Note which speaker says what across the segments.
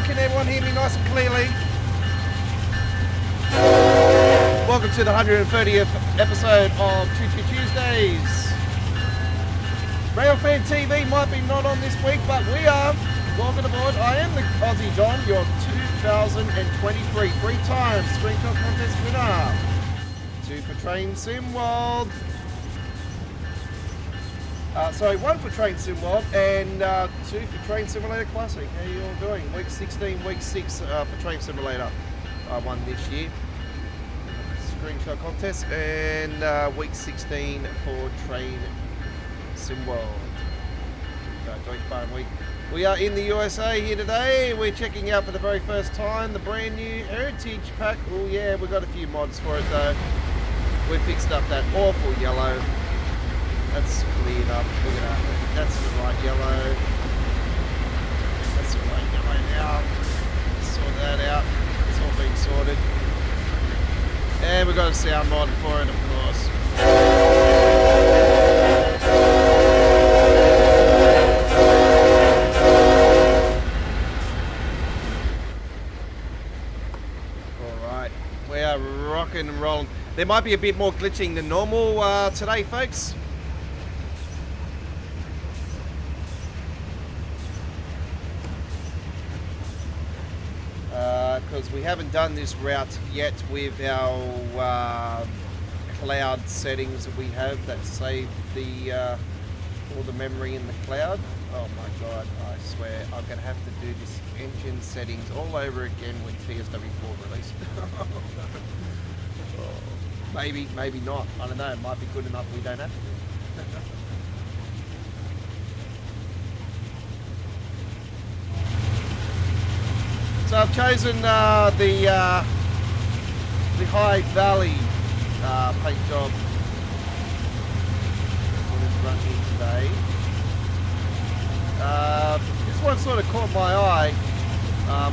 Speaker 1: Can everyone hear me nice and clearly? Welcome to the 130th episode of Choo Choo Tuesdays. Railfan TV might be not on this week, but we are. Welcome aboard. I am the Aussie Don, your 2023 three-time screenshot contest winner. 2 for Train Sim World. One for Train Sim World and 2 for Train Simulator Classic. How are you all doing? Week 16, week 6 for Train Simulator. I won this year. Screenshot contest and week 16 for Train Sim World. Deutsche Bahn week. We are in the USA here today. We're checking out for the very first time the brand new Heritage Pack. Oh yeah, we've got a few mods for it though. We fixed up that awful yellow. That's cleared up. Look at that. That's the right yellow. That's the right yellow now. Sort that out. It's all been sorted. And we've got a sound mod for it, of course. Alright, we are rocking and rolling. There might be a bit more glitching than normal today, folks. Because we haven't done this route yet with our cloud settings that we have that save the all the memory in the cloud. Oh my god, I swear I'm going to have to do this engine settings all over again when TSW4 release. Oh, maybe not. I don't know, it might be good enough we don't have to. So I've chosen the Lehigh Valley paint job for this run here today. This one sort of caught my eye.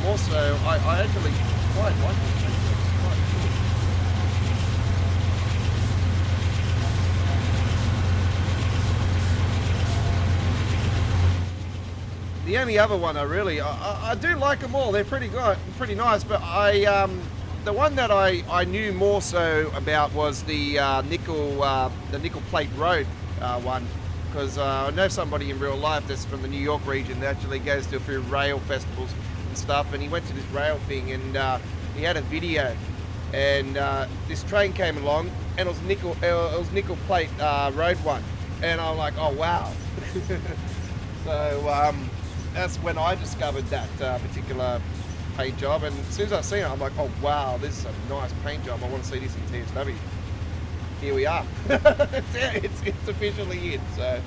Speaker 1: Also, I actually quite like this paint job. It's quite cool. The only other one I do like them all. They're pretty good, pretty nice. But the one that I knew more so about was the nickel plate road one, because I know somebody in real life that's from the New York region that actually goes to a few rail festivals and stuff. And he went to this rail thing and he had a video, and this train came along and it was nickel plate road one, and I'm like, oh wow. So. That's when I discovered that particular paint job, and as soon as I seen it, I'm like, oh wow, this is a nice paint job. I want to see this in TSW. Here we are. it's officially in. So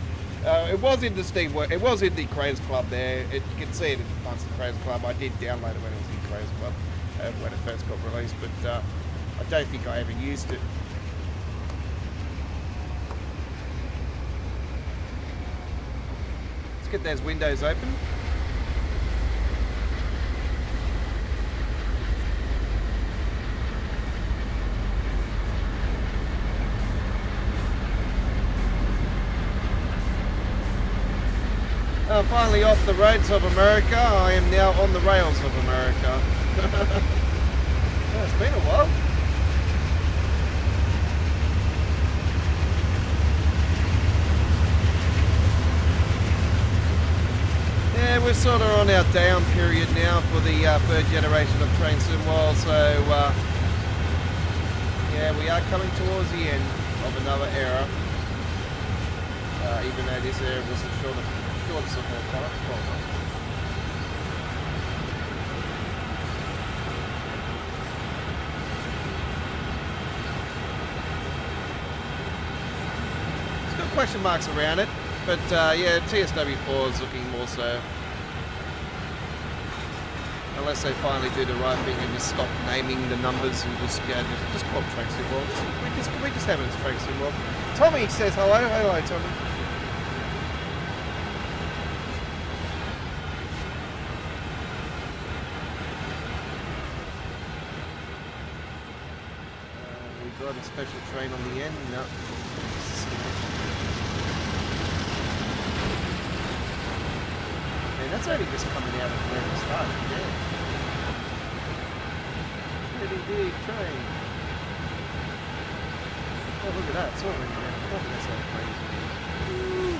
Speaker 1: it was in the it was in the Creators Club there. You can see it amongst the Creators Club. I did download it when it was in Creators Club when it first got released, but I don't think I ever used it. Let's get those windows open. Finally off the roads of America. I am now on the rails of America. Yeah, it's been a while. Yeah, we're sort of on our down period now for the third generation of Train Sim World, so yeah, we are coming towards the end of another era, even though this era was the shortest of all time. It's got question marks around it. But yeah, TSW4 is looking more so. Unless they finally do the right thing and just stop naming the numbers and just call it Train Sim World. We just have it as Train Sim World. Tommy says hello. Hello, Tommy. We got a special train on the end. No. That's only just coming out of where it started, yeah. Pretty big train. Oh, look at that, it's already there. Oh, that's so crazy. Woo.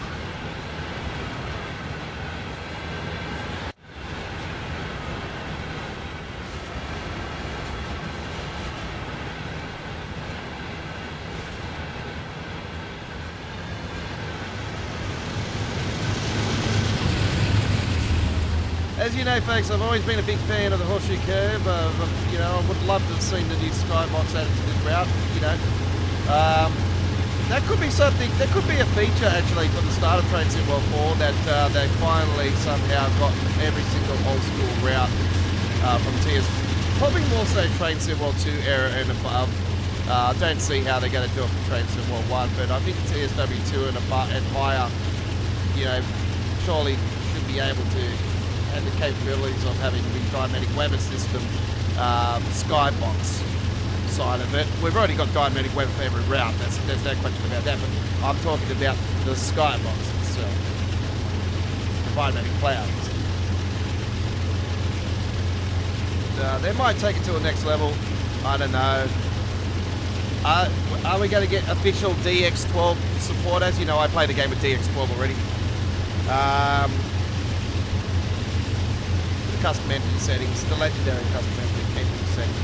Speaker 1: As you know, folks, I've always been a big fan of the Horseshoe curve. You know, I would love to have seen the new skybox added to this route. You know, that could be something. That could be a feature actually for the start of Train Sim World 4 that they finally somehow got every single old school route from TS. Probably more so Train Sim World 2 era and above. I don't see how they're going to do it for Train Sim World 1, but I think TSW 2 and higher, you know, surely should be able to. And the capabilities of having the dynamic weather system skybox side of it. We've already got dynamic weather for every route. There's no question about that. But I'm talking about the skybox itself, the dynamic clouds. They might take it to the next level. I don't know. Are we going to get official DX12 support? As you know, I played a game with DX12 already. Custom engine settings, the legendary custom engine settings.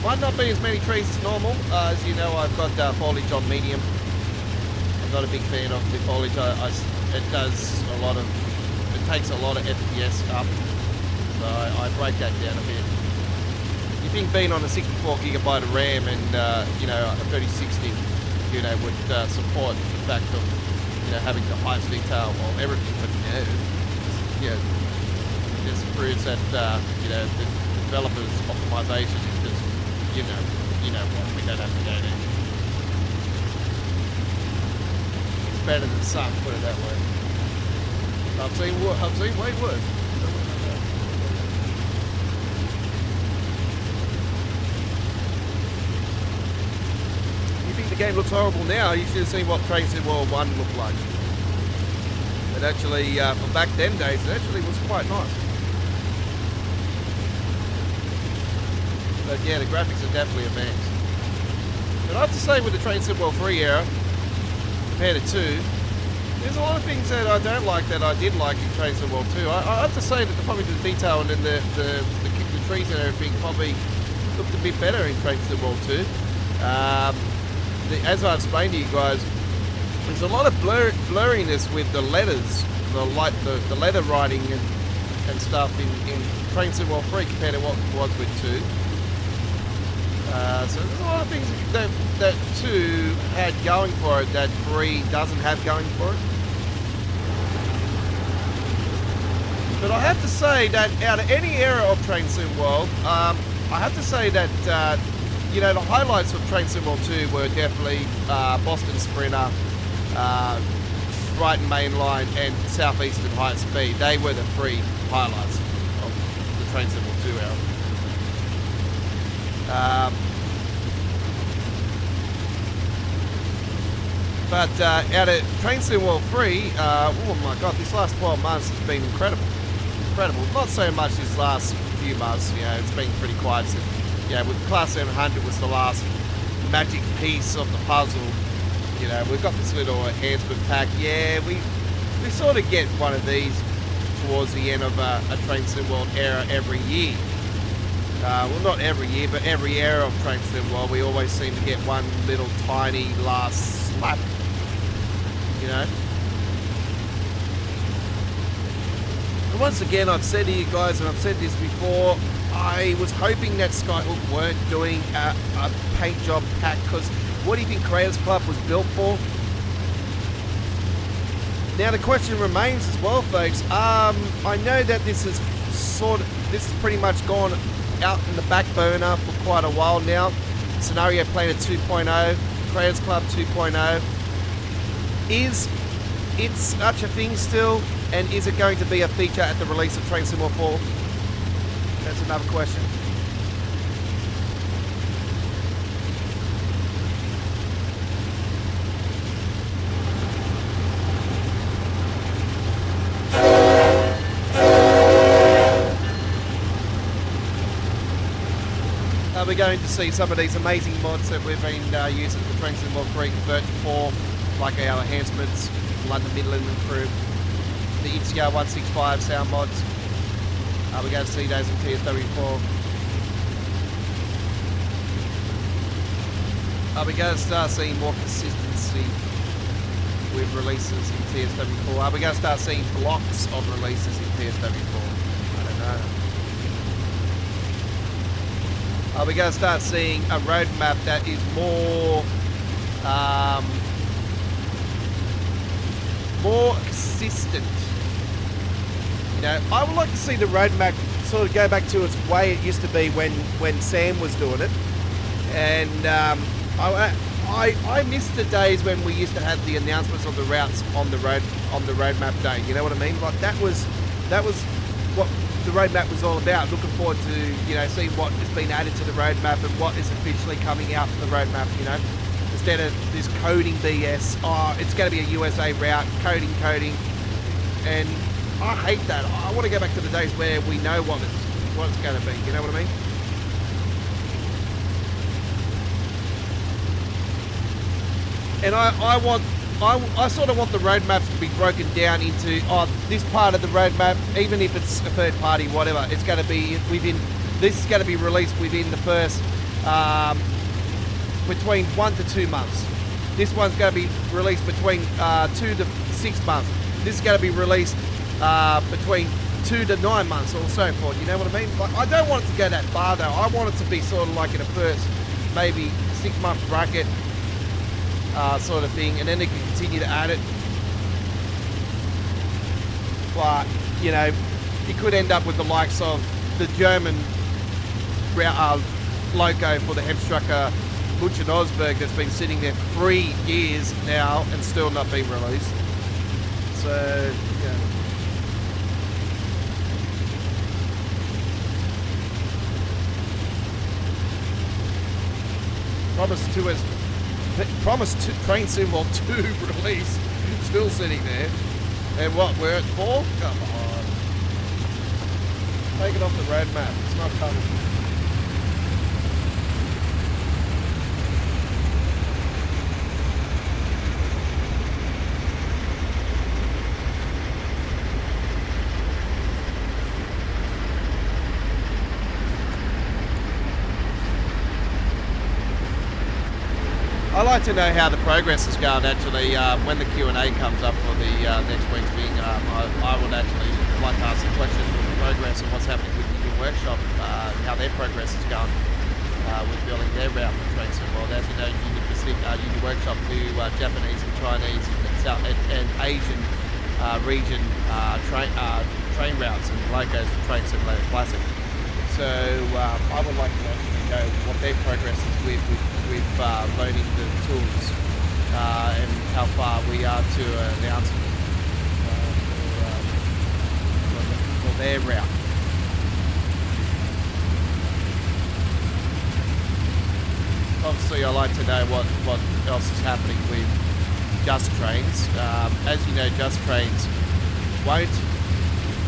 Speaker 1: Might not be as many trees as normal. As you know, I've got foliage on medium. I'm not a big fan of the foliage. It does a lot of, it takes a lot of FPS up. So I break that down a bit. You think being on a 64GB of RAM and you know, a 3060, you know, would support the fact of, you know, having the highest detail of everything, but yeah, this proves that you know, the developers' optimization is just, you know what, we don't have to go there. It's better than some, put it that way. I've seen way worse. The game looks horrible now. You should have seen what Train Sim World 1 looked like. It actually, for back then days, it actually was quite nice. But yeah, the graphics are definitely advanced. But I have to say, with the Train Sim World 3 era, compared to 2, there's a lot of things that I don't like that I did like in Train Sim World 2. I have to say that probably the detail and then the trees and everything probably looked a bit better in Train Sim World 2. As I explained to you guys, there's a lot of blurriness with the letters, the letter writing and stuff in Train Sim World 3 compared to what it was with 2. So there's a lot of things that 2 had going for it that 3 doesn't have going for it. But I have to say that out of any era of Train Sim World, I have to say that you know, the highlights of Train Sim World 2 were definitely Boston Sprinter, Brighton Mainline, and Southeastern High Speed. They were the 3 highlights of the Train Sim World 2 era. But out of Train Sim World 3, oh my god, this last 12 months has been incredible. Incredible. Not so much this last few months, you know, it's been pretty quiet since. Yeah, with Class 700 was the last magic piece of the puzzle. You know, we've got this little enhancement pack. Yeah, we sort of get one of these towards the end of a Train Sim World era every year. Well, not every year, but every era of Train Sim World, we always seem to get one little tiny last slap. You know? And once again, I've said to you guys, and I've said this before, I was hoping that Skyhook weren't doing a paint job pack, because what do you think Creators Club was built for? Now the question remains as well, folks. I know that this is pretty much gone out in the back burner for quite a while now. Scenario Planner 2.0, Creators Club 2.0. Is it such a thing still? And is it going to be a feature at the release of Train Sim World 4? That's another question. We're going to see some of these amazing mods that we've been using for Train Sim World 3 convert to 4, like our enhancements, London Midland Crew, the ETR 165 sound mods. We're going to see those in TSW4. We're going to start seeing more consistency with releases in TSW4. We're going to start seeing blocks of releases in TSW4. I don't know. We're going to start seeing a roadmap that is more consistent. You know, I would like to see the roadmap sort of go back to its way it used to be when Sam was doing it. And I miss the days when we used to have the announcements of the routes on the roadmap day. You know what I mean? Like that was what the roadmap was all about. Looking forward to, you know, seeing what has been added to the roadmap and what is officially coming out for the roadmap, you know, instead of this coding BS. Oh, it's going to be a USA route, coding, and I hate that. I want to go back to the days where we know what it's going to be, you know what I mean? And I sort of want the roadmaps to be broken down into, this part of the roadmap, even if it's a third party, whatever, it's going to be this is going to be released within the first, between 1 to 2 months. This one's going to be released between 2 to 6 months. This is going to be released between 2 to 9 months or so forth, you know what I mean? Like, I don't want it to go that far though. I want it to be sort of like in a first, maybe 6 month bracket, sort of thing, and then they can continue to add it. But, you know, you could end up with the likes of the German logo for the Hemstrucker Butch and Osberg that's been sitting there for 3 years now and still not being released. So, yeah. Promised to Train Sim World 2 release, still sitting there. And what, we're at 4? Come on. Take it off the roadmap, it's not coming. I like to know how the progress is going actually. When the Q&A comes up for the next week's thing, I would actually like to ask the question of the progress and what's happening with your workshop, how their progress is going with building their route for Train Sim World. As you know, Uni Workshop do Japanese and Chinese and Asian region train routes and logos for Train Simulator Classic. So I would like to know what their progress is with loading the tools and how far we are to an announcement for their route. Obviously, I like to know what else is happening with Just Trains. As you know, Just Trains won't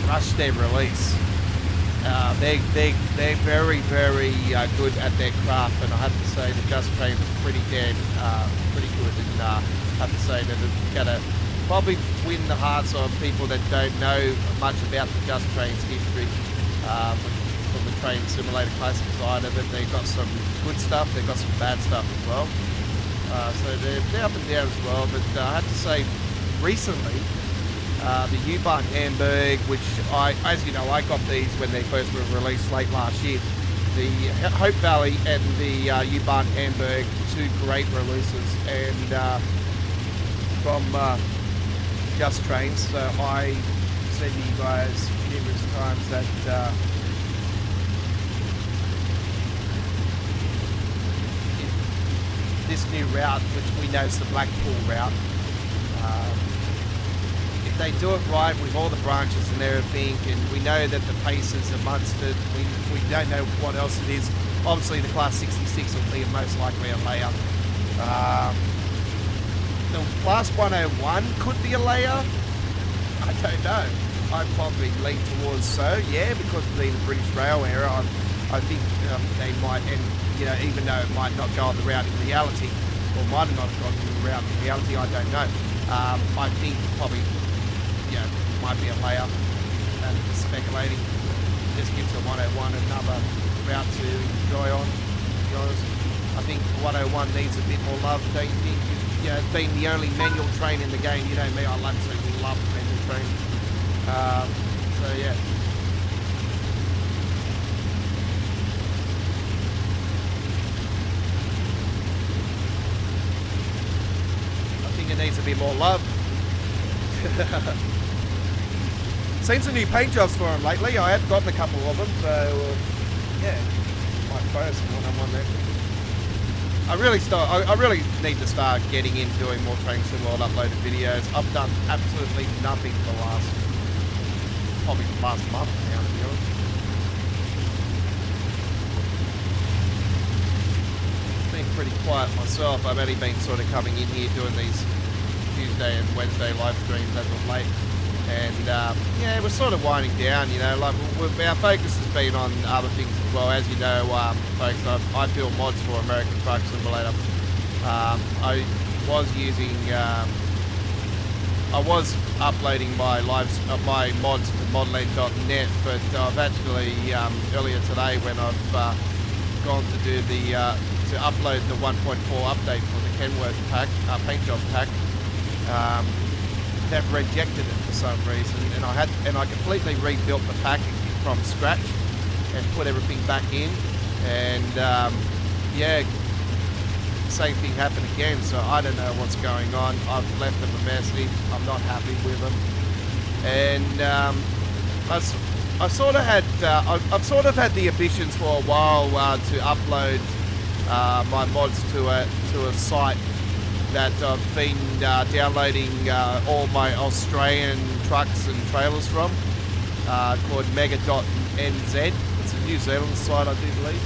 Speaker 1: rush their release. They're very, very good at their craft, and I have to say the Just Train is pretty good, and I have to say that it's going to probably win the hearts of people that don't know much about the Just Train's history from the Train Simulator Classic side of it. They've got some good stuff, they've got some bad stuff as well. So they're up and down as well, but I have to say recently, the U-Bahn Hamburg, which as you know, I got these when they first were released late last year. The Hope Valley and the U-Bahn Hamburg, two great releases, and from Just Trains. So I said to you guys numerous times that this new route, which we know is the Blackpool route, if they do it right with all the branches and everything, and we know that the paces are Munstered, we don't know what else it is. Obviously, the Class 66 will be most likely a layer. The Class 101 could be a layer. I don't know. I'd probably lean towards so, yeah, because of being the British Rail era. I think they might, and even though it might not go on the route in reality, or might have not gone on the route in reality, I don't know. I think probably, might be a layer, and speculating. Just gives the 101 another route to enjoy on, to be honest. I think 101 needs a bit more love, don't you think? Being the only manual train in the game, you know me, I absolutely love manual trains. So yeah. I think it needs a bit more love. Seen some new paint jobs for them lately. I have gotten a couple of them, so yeah, might focus on one there. I really need to start getting in doing more Train Sim World uploaded videos. I've done absolutely nothing for the probably the last month now, to be honest. Been pretty quiet myself. I've only been sort of coming in here doing these Tuesday and Wednesday live streams as of late. And we're sort of winding down, like our focus has been on other things as well. As you know, folks, I build mods for American Truck Simulator. I was uploading my mods to modland.net, but I've actually earlier today, when I've gone to do to upload the 1.4 update for the Kenworth pack, paint job pack. They've rejected it for some reason, and I completely rebuilt the pack from scratch and put everything back in, and same thing happened again. So I don't know what's going on. I've left them a message. I'm not happy with them, and I've sort of had the ambitions for a while to upload my mods to a site that I've been downloading all my Australian trucks and trailers from, called mega.nz. It's a New Zealand site, I do believe.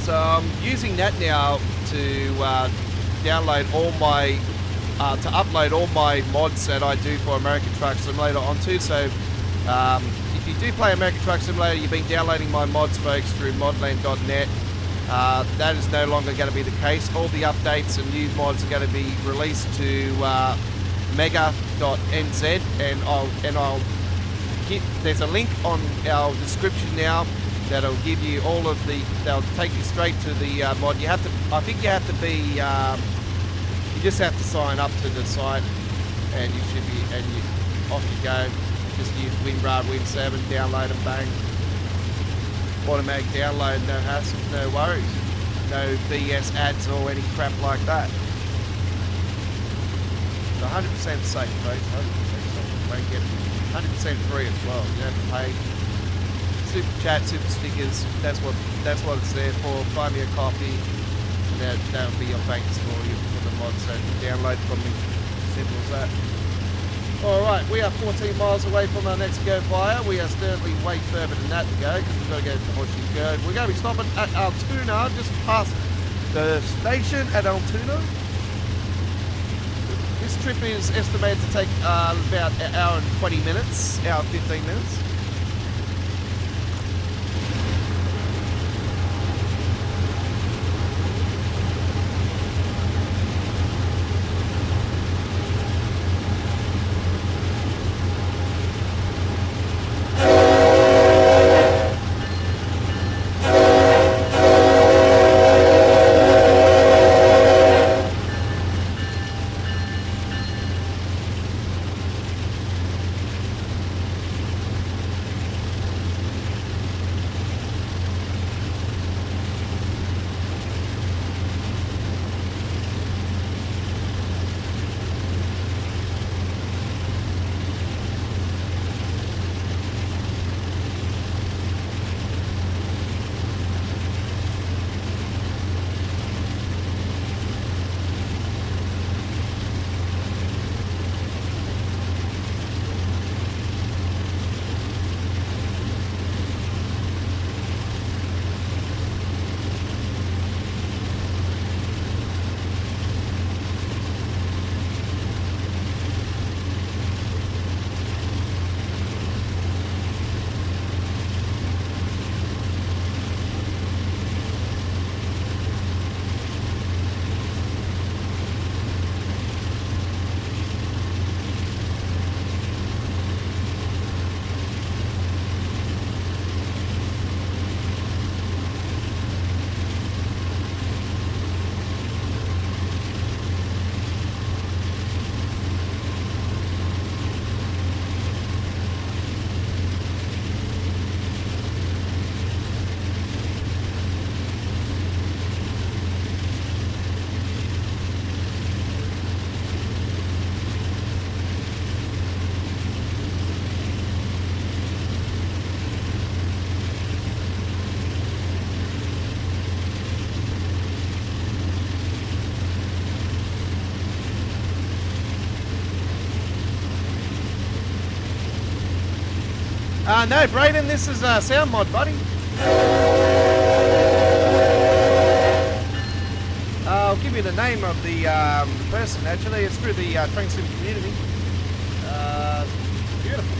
Speaker 1: So I'm using that now to download all my, to upload all my mods that I do for American Truck Simulator onto. So if you do play American Truck Simulator, you've been downloading my mods, folks, through modland.net. That is no longer going to be the case. All the updates and new mods are going to be released to mega.nz, and I'll there's a link on our description now that'll give you all of they'll take you straight to the mod. I think you have to be, you just have to sign up to the site, and you should be, and off you go. Just use WinRAR Win7, download and bang. Automatic download, no hassles, no worries. No BS ads or any crap like that. It's 100% safe, folks, 100% safe. You won't get it. 100% free as well. You don't have to pay. Super chat, super stickers, that's what it's there for. Buy me a coffee, and that'll be your thanks for the mods that you download from me. Simple as that. Alright, we are 14 miles away from our next go via. We are certainly way further than that to go, because we've got to go to Horseshoe Go. We're going to be stopping at Altoona, just past the station at Altoona. This trip is estimated to take about an hour and 20 minutes, hour and 15 minutes. No, Braden, this is sound mod, buddy. I'll give you the name of the person, actually. It's through the Train Sim community. Beautiful.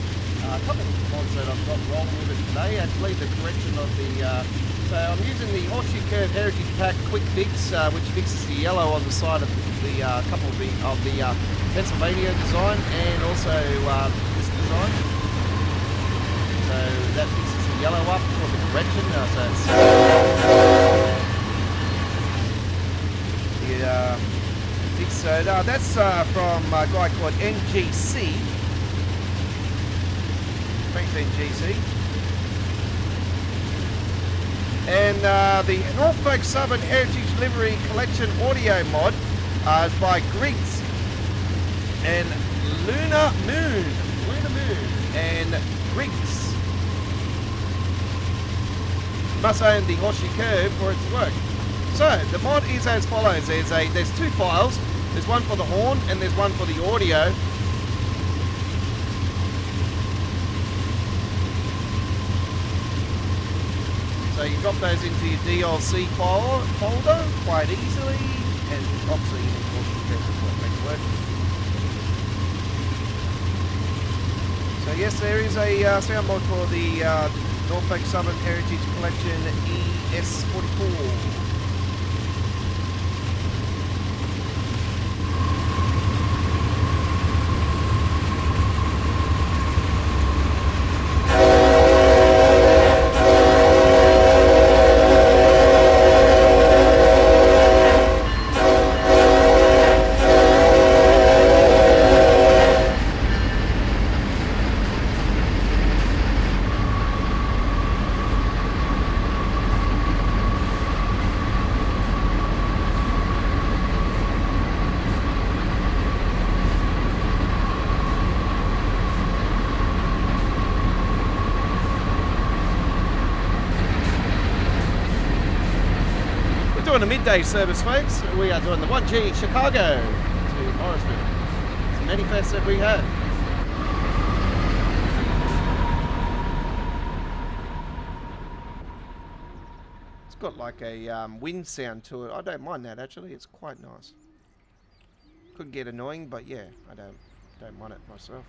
Speaker 1: A couple of mods that I've got wrong with it today, actually. The correction of the... so I'm using the Horseshoe Curve Heritage Pack Quick Fix, which fixes the yellow on the side of the couple of the Pennsylvania design, and also this design. So that fixes the yellow up for the correction. So it's fix. So that's from a guy called NGC. Thanks, NGC. And the Norfolk Southern Heritage Livery Collection audio mod is by Griggs and Luna Moon and Griggs. Must own the Horseshoe Curve for it to work. So the mod is as follows. There's two files. There's one for the horn and there's one for the audio. So you drop those into your DLC folder quite easily, and obviously you need Horseshoe Curve to make it work. So yes, there is a sound mod for the Norfolk Southern Heritage Collection ES44. Doing a midday service, folks. We are doing the 1G Chicago to Morrisville. It's a manifest that we have. It's got like a wind sound to it. I don't mind that, actually. It's quite nice. Could get annoying, but yeah, I don't mind it myself.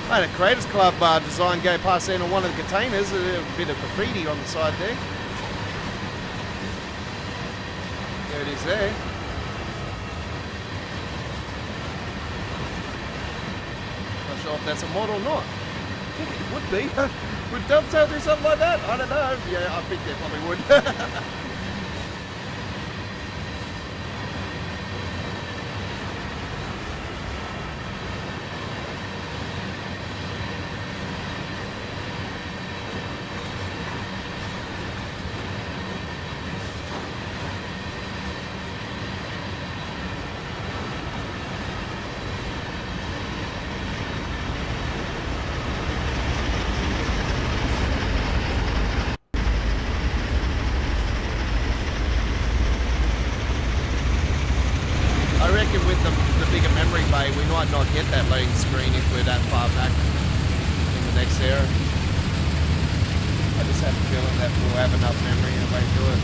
Speaker 1: I had a Creators Club design go past there on one of the containers, a bit of graffiti on the side there. There it is there. Not sure if that's a mod or not. I think it would be. Would Dovetail do something like that? I don't know. Yeah, I think they probably would. With the bigger memory bay, we might not get that loading screen if we're that far back in the next era. I just have a feeling that we'll have enough memory in a way to do it.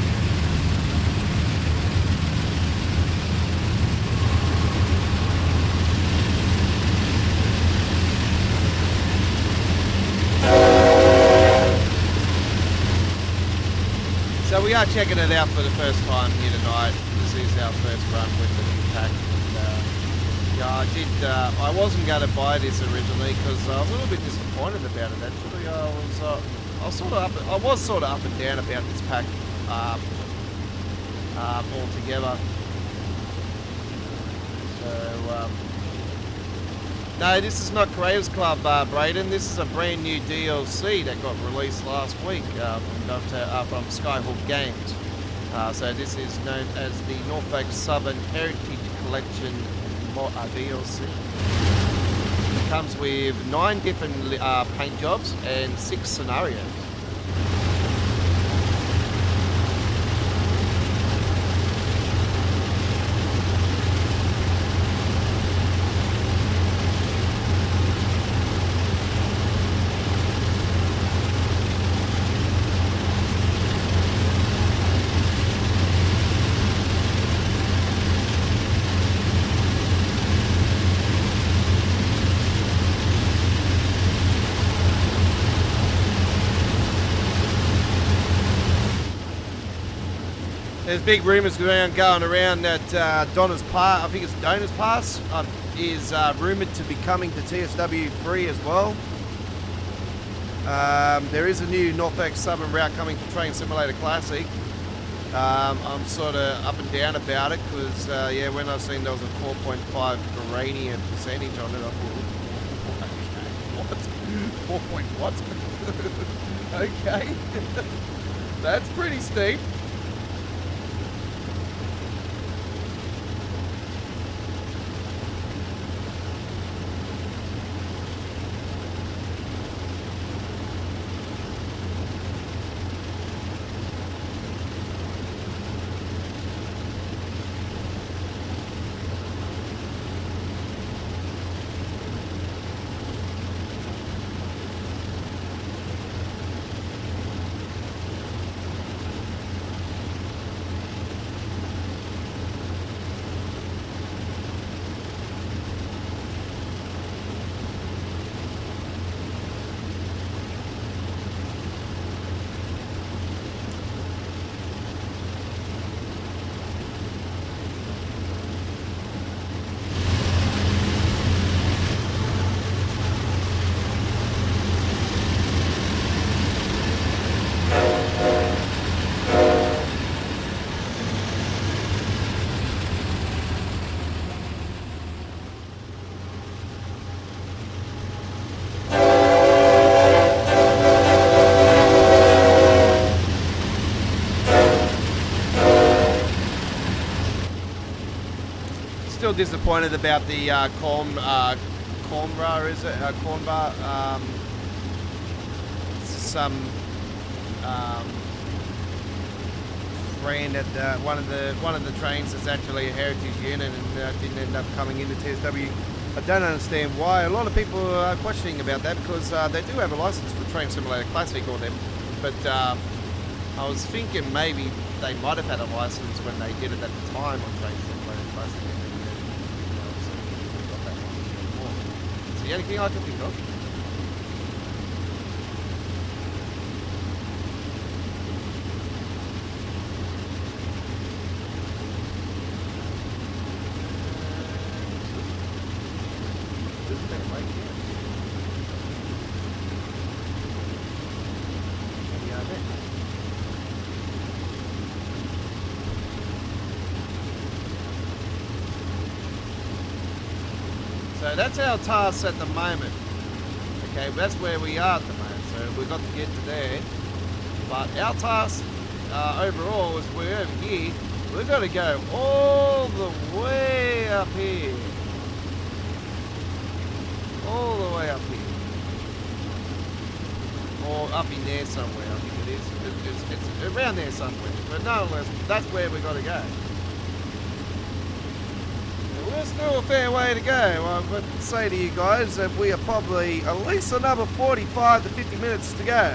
Speaker 1: So we are checking it out for the first time here tonight. This is our first run with the new pack. And, yeah, I wasn't going to buy this originally because I was a little bit disappointed about it. Actually, I was sort of up and down about this pack altogether. So no, this is not Creators Club, Braden. This is a brand new DLC that got released last week from Skyhook Games. So this is known as the Norfolk Southern Heritage Collection DLC. comes with 9 different paint jobs and 6 scenarios. There's big rumours going around that Donna's Pass, I think it's Donna's Pass, is rumoured to be coming to TSW 3 as well. There is a new Norfolk Southern route coming to Train Simulator Classic. I'm sort of up and down about it because, yeah, when I seen there was a 4.5 gradient percentage on it, I thought, okay, what? 4 point what? Okay, that's pretty steep. Still disappointed about the cornbar, is it? Cornbar. Some brand at one of the trains is actually a heritage unit and didn't end up coming into TSW. I don't understand why. A lot of people are questioning about that because they do have a license for Train Simulator Classic or them, but I was thinking maybe they might have had a license when they did it at the time on Train Simulator Classic. It's the only thing I can think of. So that's our task at the moment. Okay, that's where we are at the moment. So we've got to get to there. But our task overall is we're over here. We've got to go all the way up here. All the way up here. Or up in there somewhere, I think it is. It's around there somewhere. But nonetheless, that's where we've got to go. There's still a fair way to go. I would say to you guys that we are probably at least another 45 to 50 minutes to go.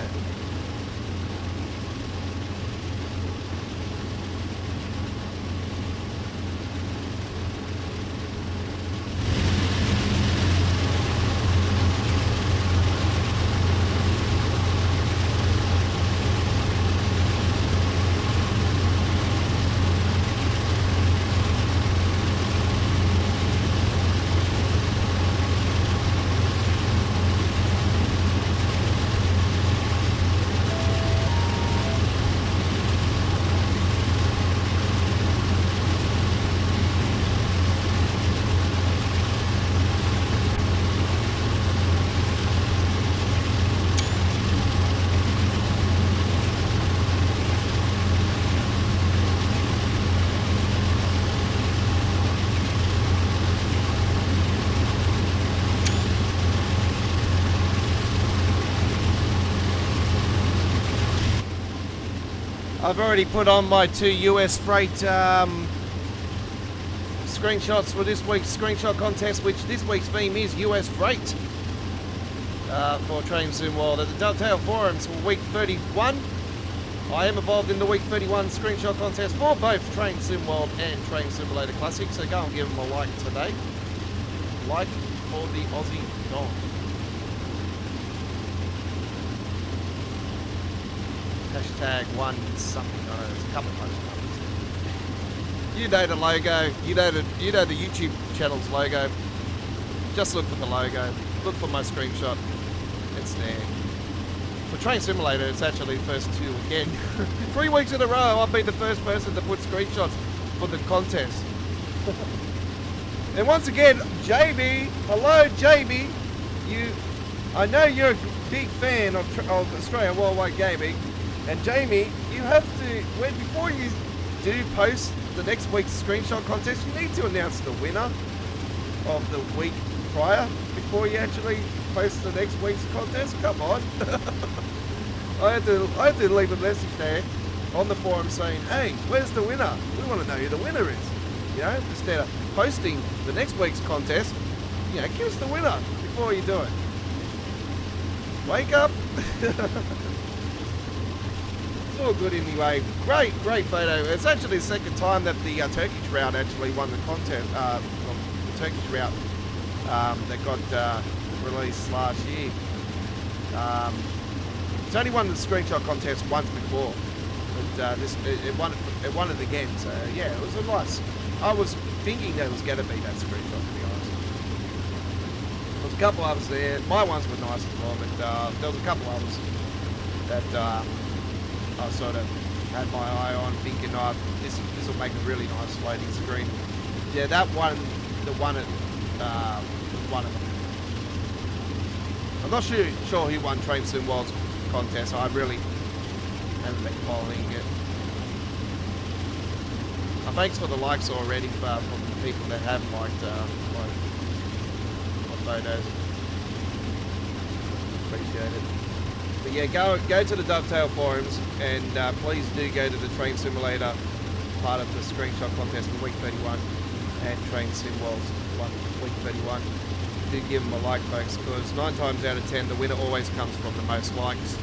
Speaker 1: I've already put on my 2 US freight screenshots for this week's screenshot contest, which this week's theme is US freight for Train Sim World at the Dovetail forums for week 31. I am involved in the week 31 screenshot contest for both Train Sim World and Train Simulator Classic, so go and give them a like today. Like for the Aussie Don. Hashtag one something, I don't know, there's a couple of numbers. You know the logo, you know the YouTube channel's logo. Just look for the logo, look for my screenshot, it's there. For Train Simulator, it's actually the first 2 again. 3 weeks in a row, I've been the first person to put screenshots for the contest. And once again, Jamie, hello Jamie, I know you're a big fan of Australian Worldwide Gaming, and Jamie, you have to, before you do post the next week's screenshot contest, you need to announce the winner of the week prior before you actually post the next week's contest. Come on. I had to leave a message there on the forum saying, hey, where's the winner? We want to know who the winner is. You know, instead of posting the next week's contest, you know, give us the winner before you do it. Wake up. It's all good anyway. Great photo. It's actually the second time that the Turkish route actually won the contest. The Turkish route that got released last year. It's only won the screenshot contest once before, but it won it again. So yeah, it was a nice. I was thinking that it was going to be that screenshot, to be honest. There was a couple others there. My ones were nice as well, but there was a couple others that I sort of had my eye on, thinking, oh, this will make a really nice loading screen. Yeah, that one, the one was one of them. I'm not sure who won Train Sim World's contest. I really haven't been following it. Thanks for the likes already from the people that have liked my photos. Appreciate it. But yeah, go to the Dovetail forums, and please do go to the Train Simulator part of the screenshot contest for week 31 and Train Sim World's one for week 31. Do give them a like, folks, because 9 times out of 10 the winner always comes from the most likes.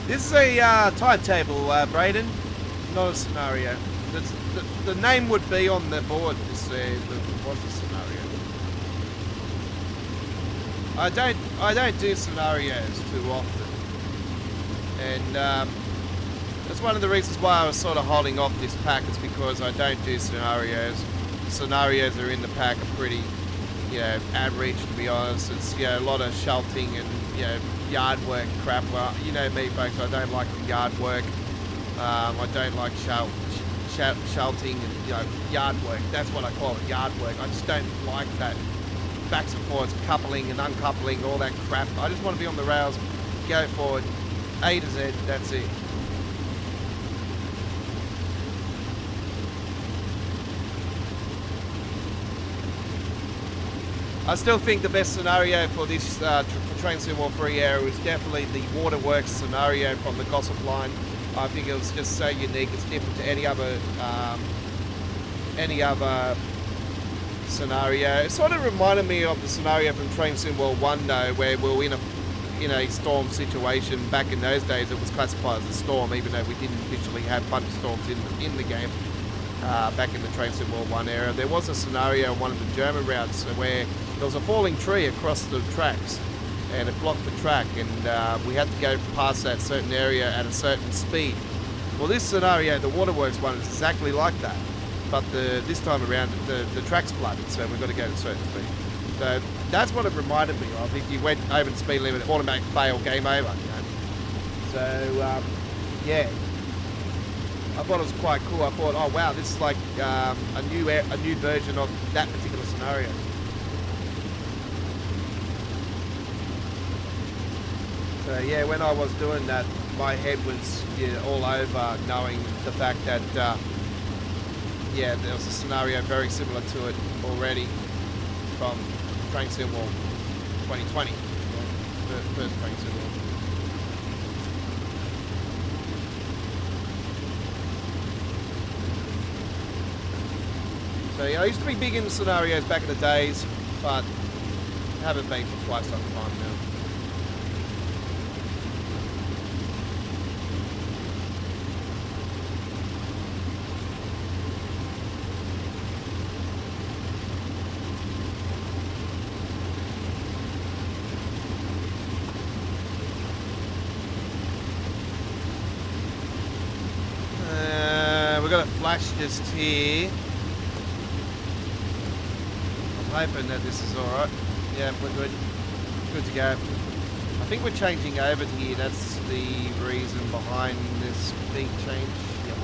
Speaker 1: This is a timetable, Braden, not a scenario. The name would be on the board to say that it was a scenario. I don't do scenarios too often, and that's one of the reasons why I was sort of holding off this pack. It's because I don't do scenarios. Scenarios are in the pack are pretty, you know, average, to be honest. It's, you know, a lot of shelting and, you know, yard work crap. Well, you know me, folks, I don't like the yard work. I don't like shelting and, you know, yard work. That's what I call it, yard work. I just don't like that backs and forwards, coupling and uncoupling, all that crap. I just want to be on the rails, go forward, A to Z, that's it. I still think the best scenario for this for Train Sim World Free Air was definitely the Waterworks scenario from the Gossip Line. I think it was just so unique. It's different to any other scenario. It sort of reminded me of the scenario from Train Sim World 1 though, where we were in a storm situation. Back in those days it was classified as a storm, even though we didn't officially have thunderstorms in the game. Back in the Train Sim World 1 era, there was a scenario on one of the German routes where there was a falling tree across the tracks and it blocked the track, and we had to go past that certain area at a certain speed. Well, this scenario, the Waterworks one, is exactly like that. but this time around the track's flooded, so we've got to go to a certain speed. So that's what it reminded me of. If you went over the speed limit, automatic fail, game over. You know? So yeah, I thought it was quite cool. I thought, oh wow, this is like a new version of that particular scenario. So yeah, when I was doing that, my head was all over knowing the fact that yeah, there was a scenario very similar to it already from Train Sim World 2020, the first Train Sim World. So yeah, I used to be big into scenarios back in the days, but haven't been for quite some time now. We've got a flash just here. I'm hoping that this is alright. Yeah, we're good. Good to go. I think we're changing over here. That's the reason behind this speed change. Yep.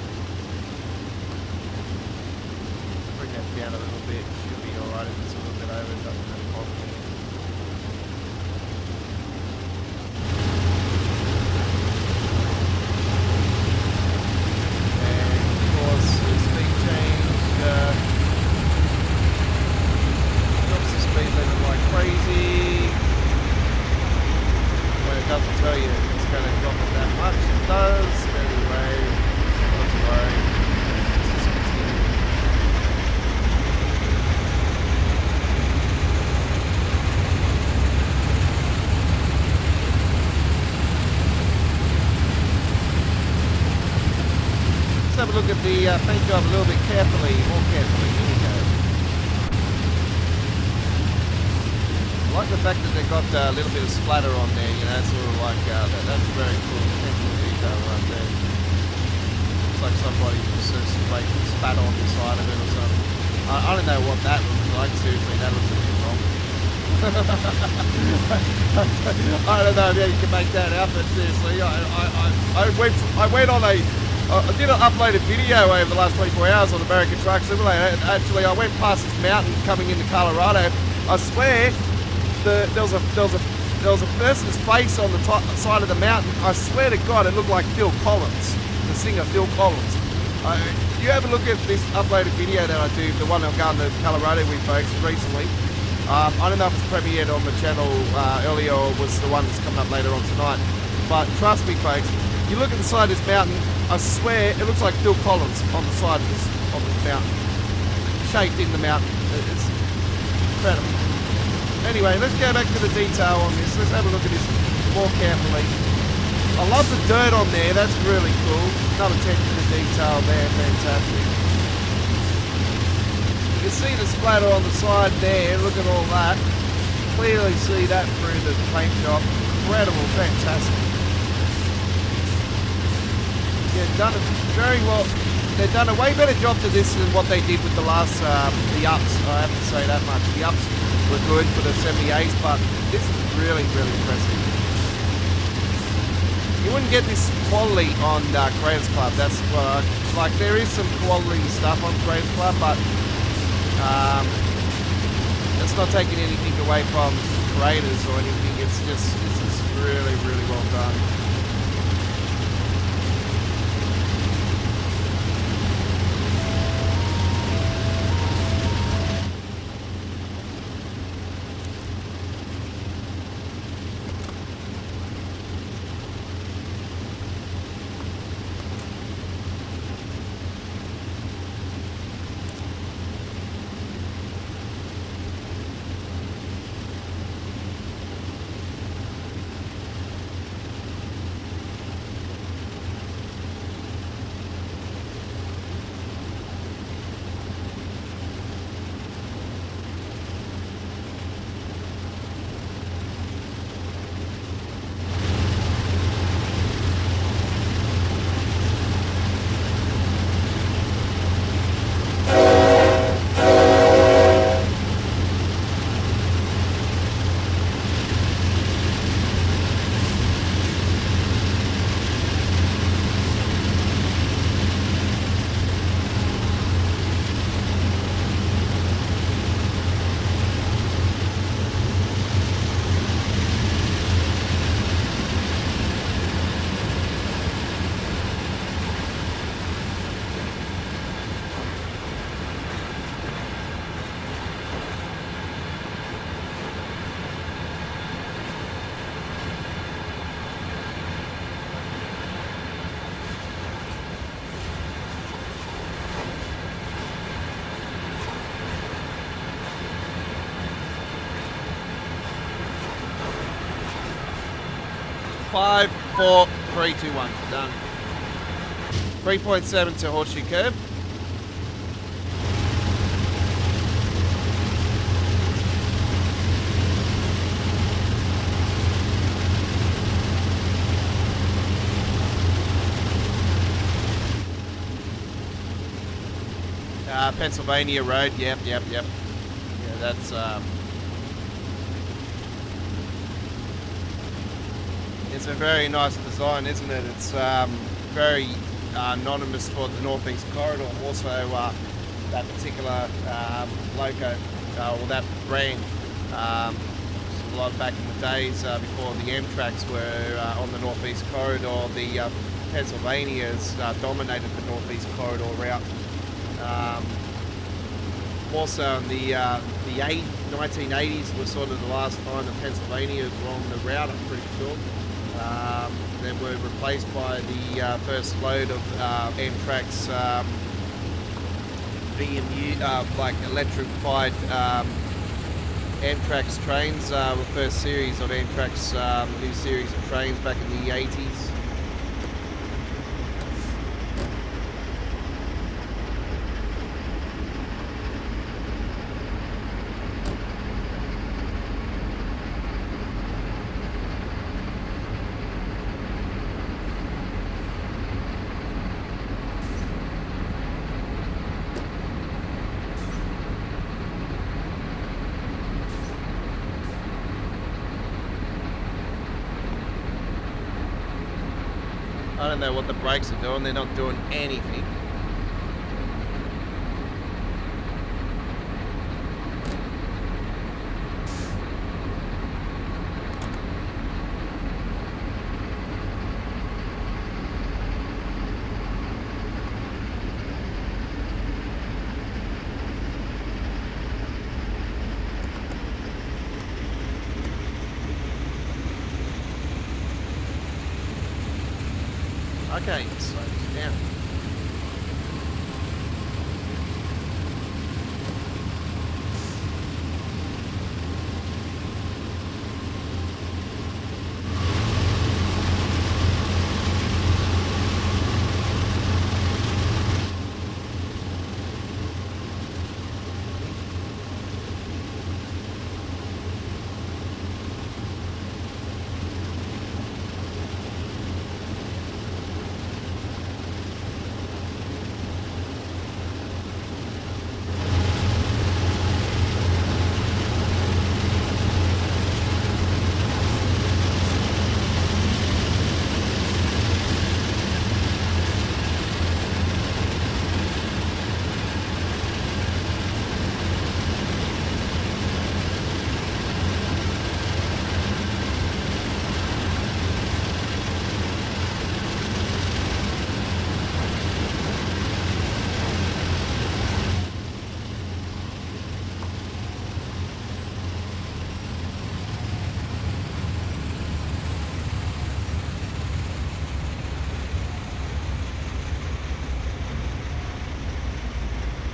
Speaker 1: Bring that down a little bit. Should be alright if it's a little bit over. It doesn't have a problem. Have a look at the paint job a little bit carefully, more carefully. Here we go. I like the fact that they've got a little bit of splatter on there, you know, sort of like, that's very cool attention to detail right there. Looks like somebody just like spat on the side of it or something. I don't know what that looks like, seriously, that looks a bit wrong. I don't know how you can make that out, but seriously, I went on I did upload a video over the last 24 hours on American Truck Simulator, and actually I went past this mountain coming into Colorado. I swear there was a person's face on the top side of the mountain. I swear to God, it looked like Phil Collins, the singer Phil Collins. You have a look at this uploaded video that I do, the one I'm going to Colorado with folks recently. I don't know if it's premiered on the channel earlier or was the one that's coming up later on tonight. But trust me folks, you look at the side of this mountain, I swear it looks like Phil Collins on the side of this mountain. Shaped in the mountain. It's incredible. Anyway, let's go back to the detail on this. Let's have a look at this more carefully. I love the dirt on there, that's really cool. Another attention to detail there, fantastic. You can see the splatter on the side there, look at all that. Clearly see that through the paint job. Incredible, fantastic. They've done it very well. They've done a way better job to this than what they did with the last, the ups. I have to say that much. The ups were good for the 78s, but this is really, really impressive. You wouldn't get this quality on Creators Club. That's what like. There is some quality stuff on Creators Club, but it's not taking anything away from creators or anything. It's just really, really well done. 5, 4, 3, 2, 1. Done. 3.7 to Horseshoe curb. Pennsylvania Road, yep. Yeah, that's it's a very nice design, isn't it? It's very anonymous for the Northeast Corridor. Also, that particular loco, or that brand, a lot back in the days before the Amtraks were on the Northeast Corridor, the Pennsylvania's dominated the Northeast Corridor route. Also in the 1980s was sort of the last time the Pennsylvanias were on the route, I'm pretty sure. They were replaced by the first load of Amtrak's VMU, like electrified Amtrak's trains, the first series of Amtrak's new series of trains back in the 80s. I don't know what the brakes are doing, they're not doing anything. Okay, slow this down.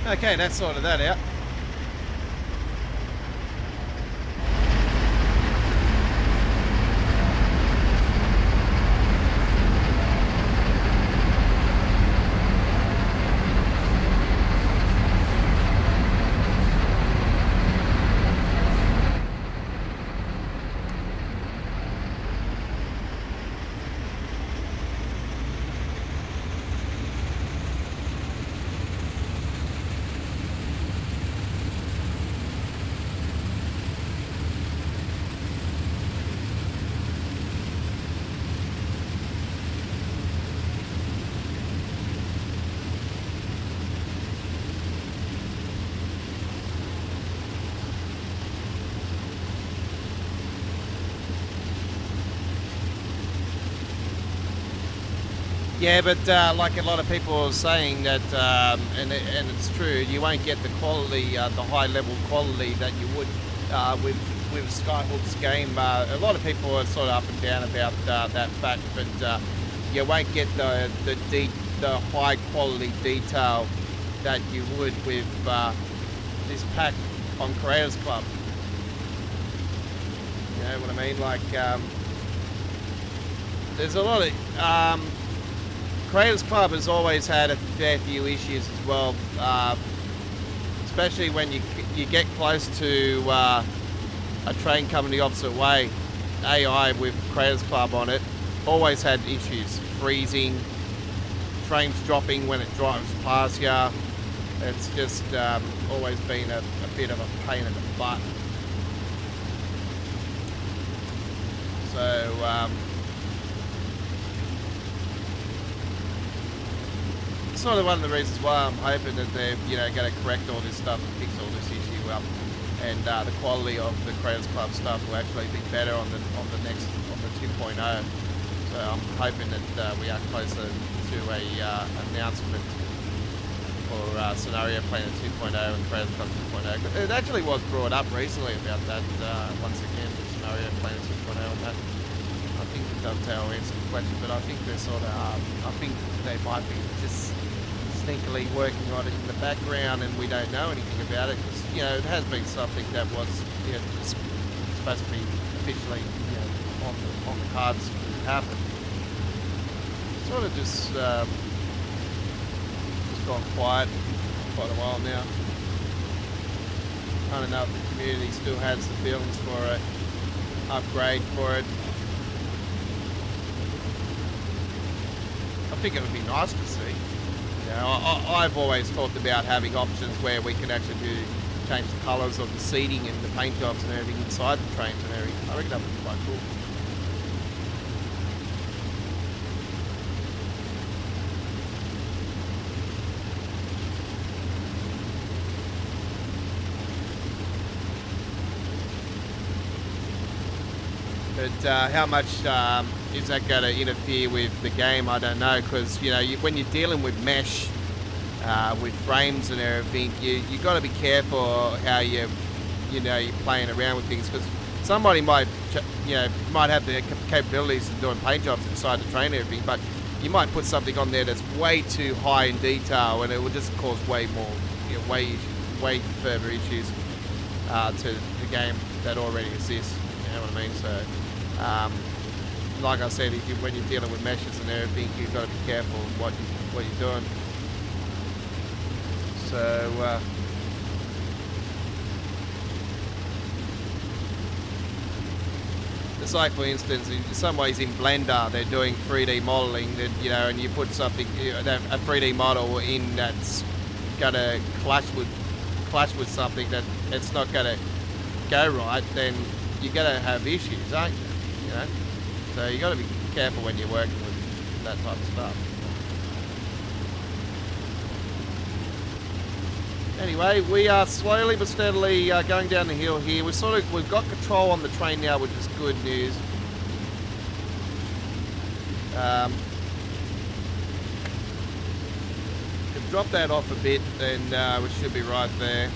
Speaker 1: Okay, that's sorted that out. Yeah, but like a lot of people are saying that, and it's true, you won't get the quality, the high level quality that you would with Skyhook's game. A lot of people are sort of up and down about that fact, but you won't get the high quality detail that you would with this pack on Creators Club. You know what I mean? Like there's a lot of Creators Club has always had a fair few issues as well, especially when you get close to a train coming the opposite way. AI with Creators Club on it always had issues, freezing, trains dropping when it drives past you. It's just always been a bit of a pain in the butt. So sort of one of the reasons why I'm hoping that they're going to correct all this stuff and fix all this issue up, and the quality of the Creators Club stuff will actually be better on the 2.0. So I'm hoping that we are closer to a announcement for Scenario Planet 2.0 and Creators Club 2.0. It actually was brought up recently about that once again, the Scenario Planet 2.0 and that. I think the Dovetail answered the question, but I think they're sort of, I think they might be just sneakily working on it in the background and we don't know anything about it, because it has been something that was supposed to be officially on the cards to happen. Sort of just gone quiet for quite a while now. I don't know if the community still has the feelings for it, upgrade for it. I think it would be nice to see. I've always talked about having options where we can actually change the colours of the seating and the paint jobs and everything inside the trains and everything. I reckon that would be quite cool. But how much is that going to interfere with the game? I don't know, because when you're dealing with mesh, with frames and everything, you got to be careful how you're playing around with things, because somebody might have the capabilities of doing paint jobs inside the train and everything, but you might put something on there that's way too high in detail, and it will just cause way more, way further issues to the game that already exists. You know what I mean? So, like I said, when you're dealing with meshes and everything, you've got to be careful of what you're doing. So, it's like, for instance, in some ways in Blender, they're doing 3D modeling, and you put something, a 3D model in that's gonna clash with something that it's not gonna go right, then you're gonna have issues, aren't you? So you got to be careful when you're working with that type of stuff. Anyway, we are slowly but steadily going down the hill here. We've got control on the train now, which is good news. Can drop that off a bit, and we should be right there.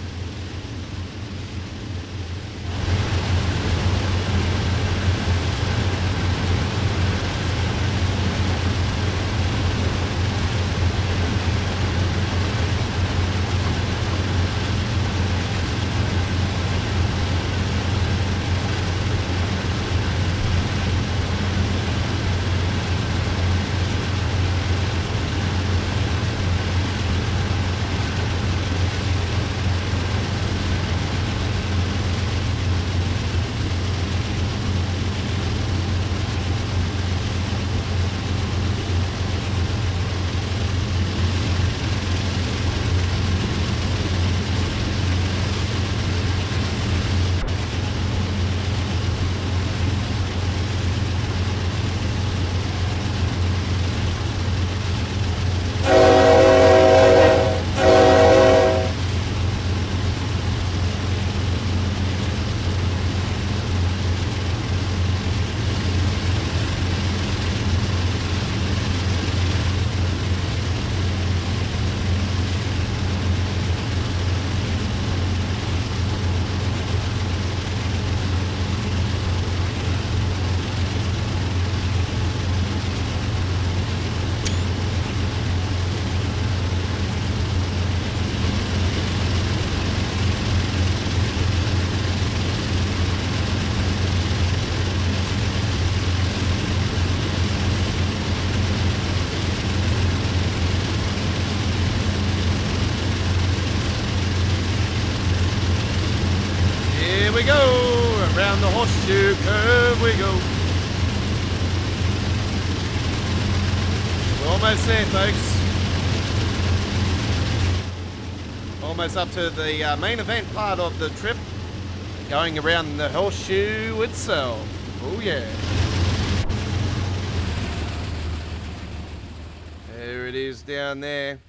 Speaker 1: we go, around the horseshoe curve we go. We're almost there, folks. Almost up to the main event part of the trip, going around the horseshoe itself. Oh yeah. There it is down there.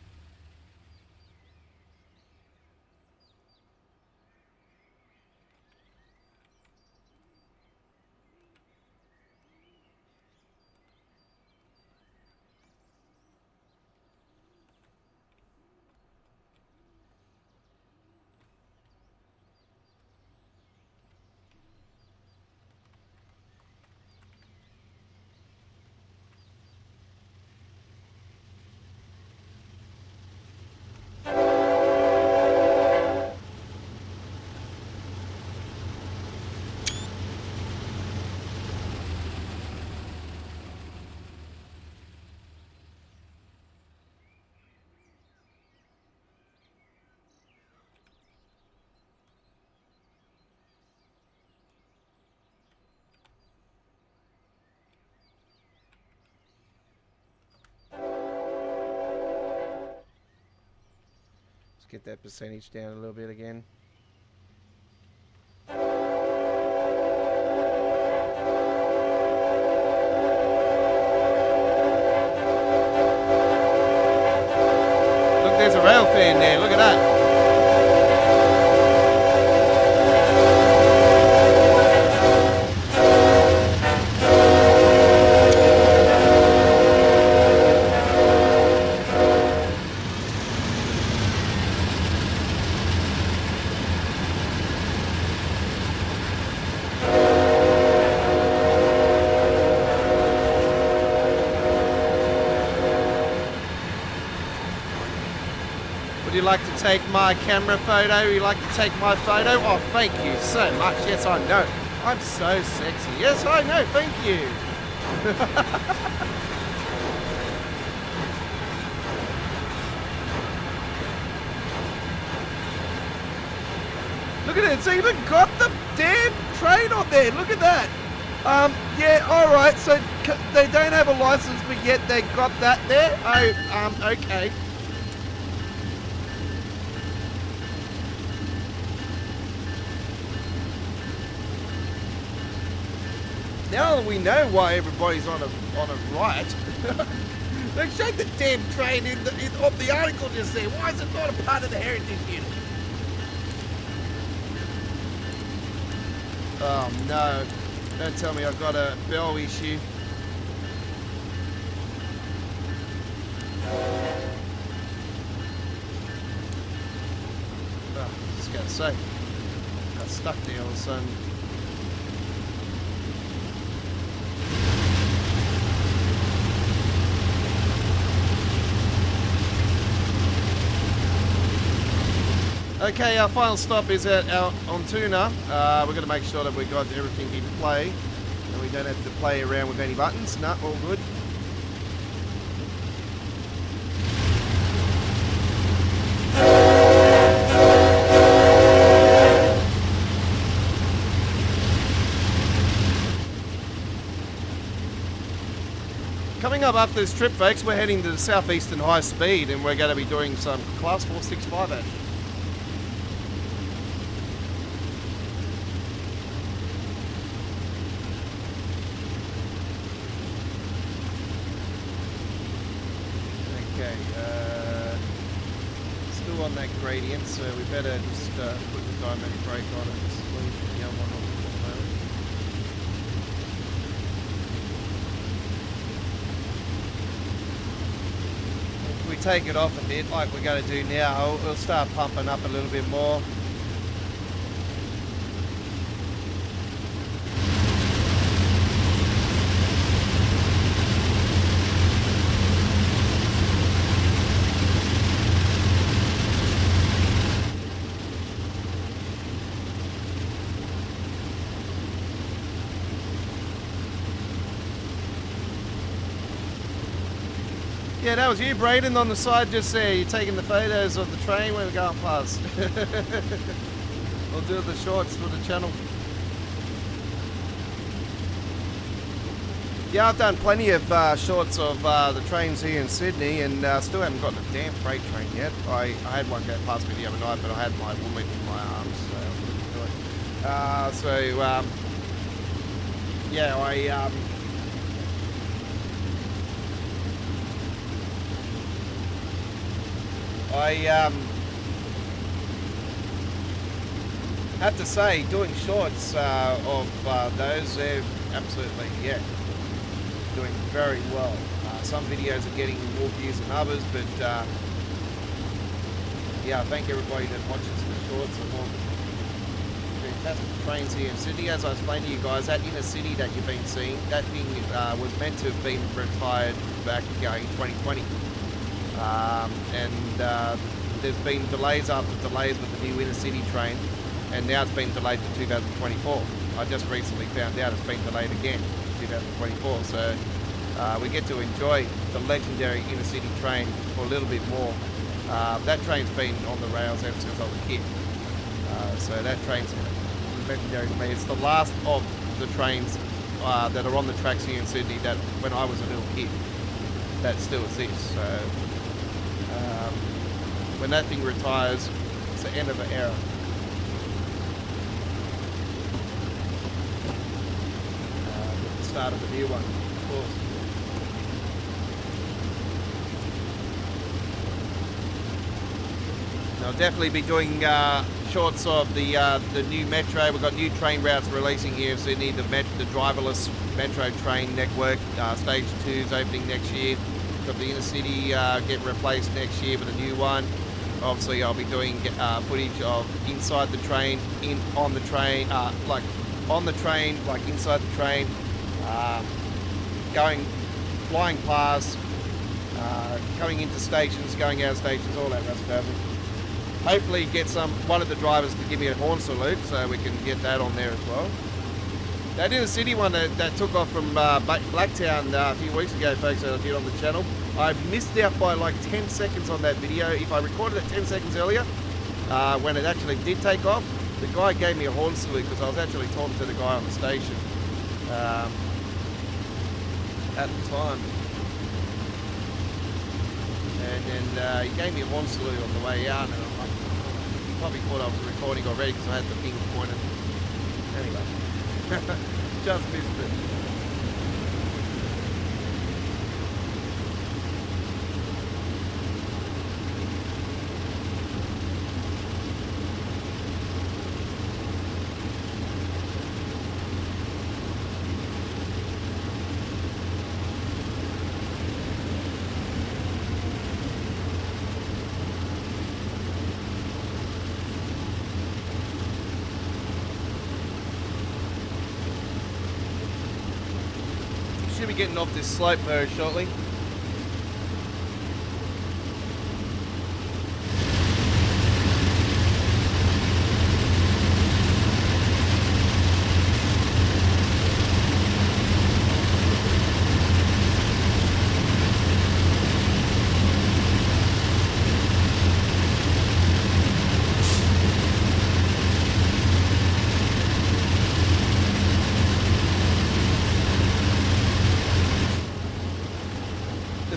Speaker 1: Get that percentage down a little bit again. Look, there's a rail fan there. Look at that. Would you like to take my camera photo? Would you like to take my photo? Oh, thank you so much. Yes, I know. I'm so sexy. Yes, I know. Thank you. Look at it. It's even got the damn train on there. Look at that. Yeah, all right. So they don't have a license, but yet they got that there. Oh, okay. Now we know why everybody's on a right. They showed the damn train of the article just there. Why is it not a part of the heritage unit? Oh no! Don't tell me I've got a bell issue. Oh, just gotta say, got stuck there all of a sudden. Okay, our final stop is at on Tuna. We're going to make sure that we got everything in play and we don't have to play around with any buttons. No, all good. Coming up after this trip, folks, we're heading to the Southeastern High Speed and we're going to be doing some Class 465 action. Still on that gradient, so we better just put the dynamic brake on and just leave the other one off for the moment. If we take it off a bit, like we're going to do now, it'll start pumping up a little bit more. Yeah, that was you, Braden, on the side just there. You're taking the photos of the train when we're going past. We'll do the shorts for the channel. Yeah, I've done plenty of shorts of the trains here in Sydney, and still haven't gotten a damn freight train yet. I had one go past me the other night, but I had my woman in my arms, so I couldn't do it. Yeah, I have to say, doing shorts of those, they're absolutely, yeah, doing very well. Some videos are getting more views than others, but yeah, I thank everybody that watches the shorts and all fantastic trains here in Sydney. As I explained to you guys, that inner city that you've been seeing, that thing was meant to have been retired back in 2020. There's been delays after delays with the new inner city train, and now it's been delayed to 2024. I just recently found out it's been delayed again to 2024, so we get to enjoy the legendary inner city train for a little bit more. That train's been on the rails ever since I was a kid, so that train's legendary to me. It's the last of the trains that are on the tracks here in Sydney that when I was a little kid that still exists. So when that thing retires, it's the end of an era. The start of a new one, of course. I'll definitely be doing shorts of the new metro. We've got new train routes releasing here in Sydney. The driverless metro train network, stage 2 is opening next year. Got the inner city getting replaced next year with a new one. Obviously, I'll be doing footage of inside the train, on the train, like on the train, like inside the train, flying past, coming into stations, going out of stations, all that stuff. Hopefully, get one of the drivers to give me a horn salute, so we can get that on there as well. That inner city one that took off from Blacktown a few weeks ago, folks, that I did on the channel. I missed out by like 10 seconds on that video. If I recorded it 10 seconds earlier, when it actually did take off, the guy gave me a horn salute because I was actually talking to the guy on the station at the time. And then he gave me a horn salute on the way out, and I'm like, he probably thought I was recording already because I had the finger pointed. Anyway, just missed it. Should be getting off this slope very shortly.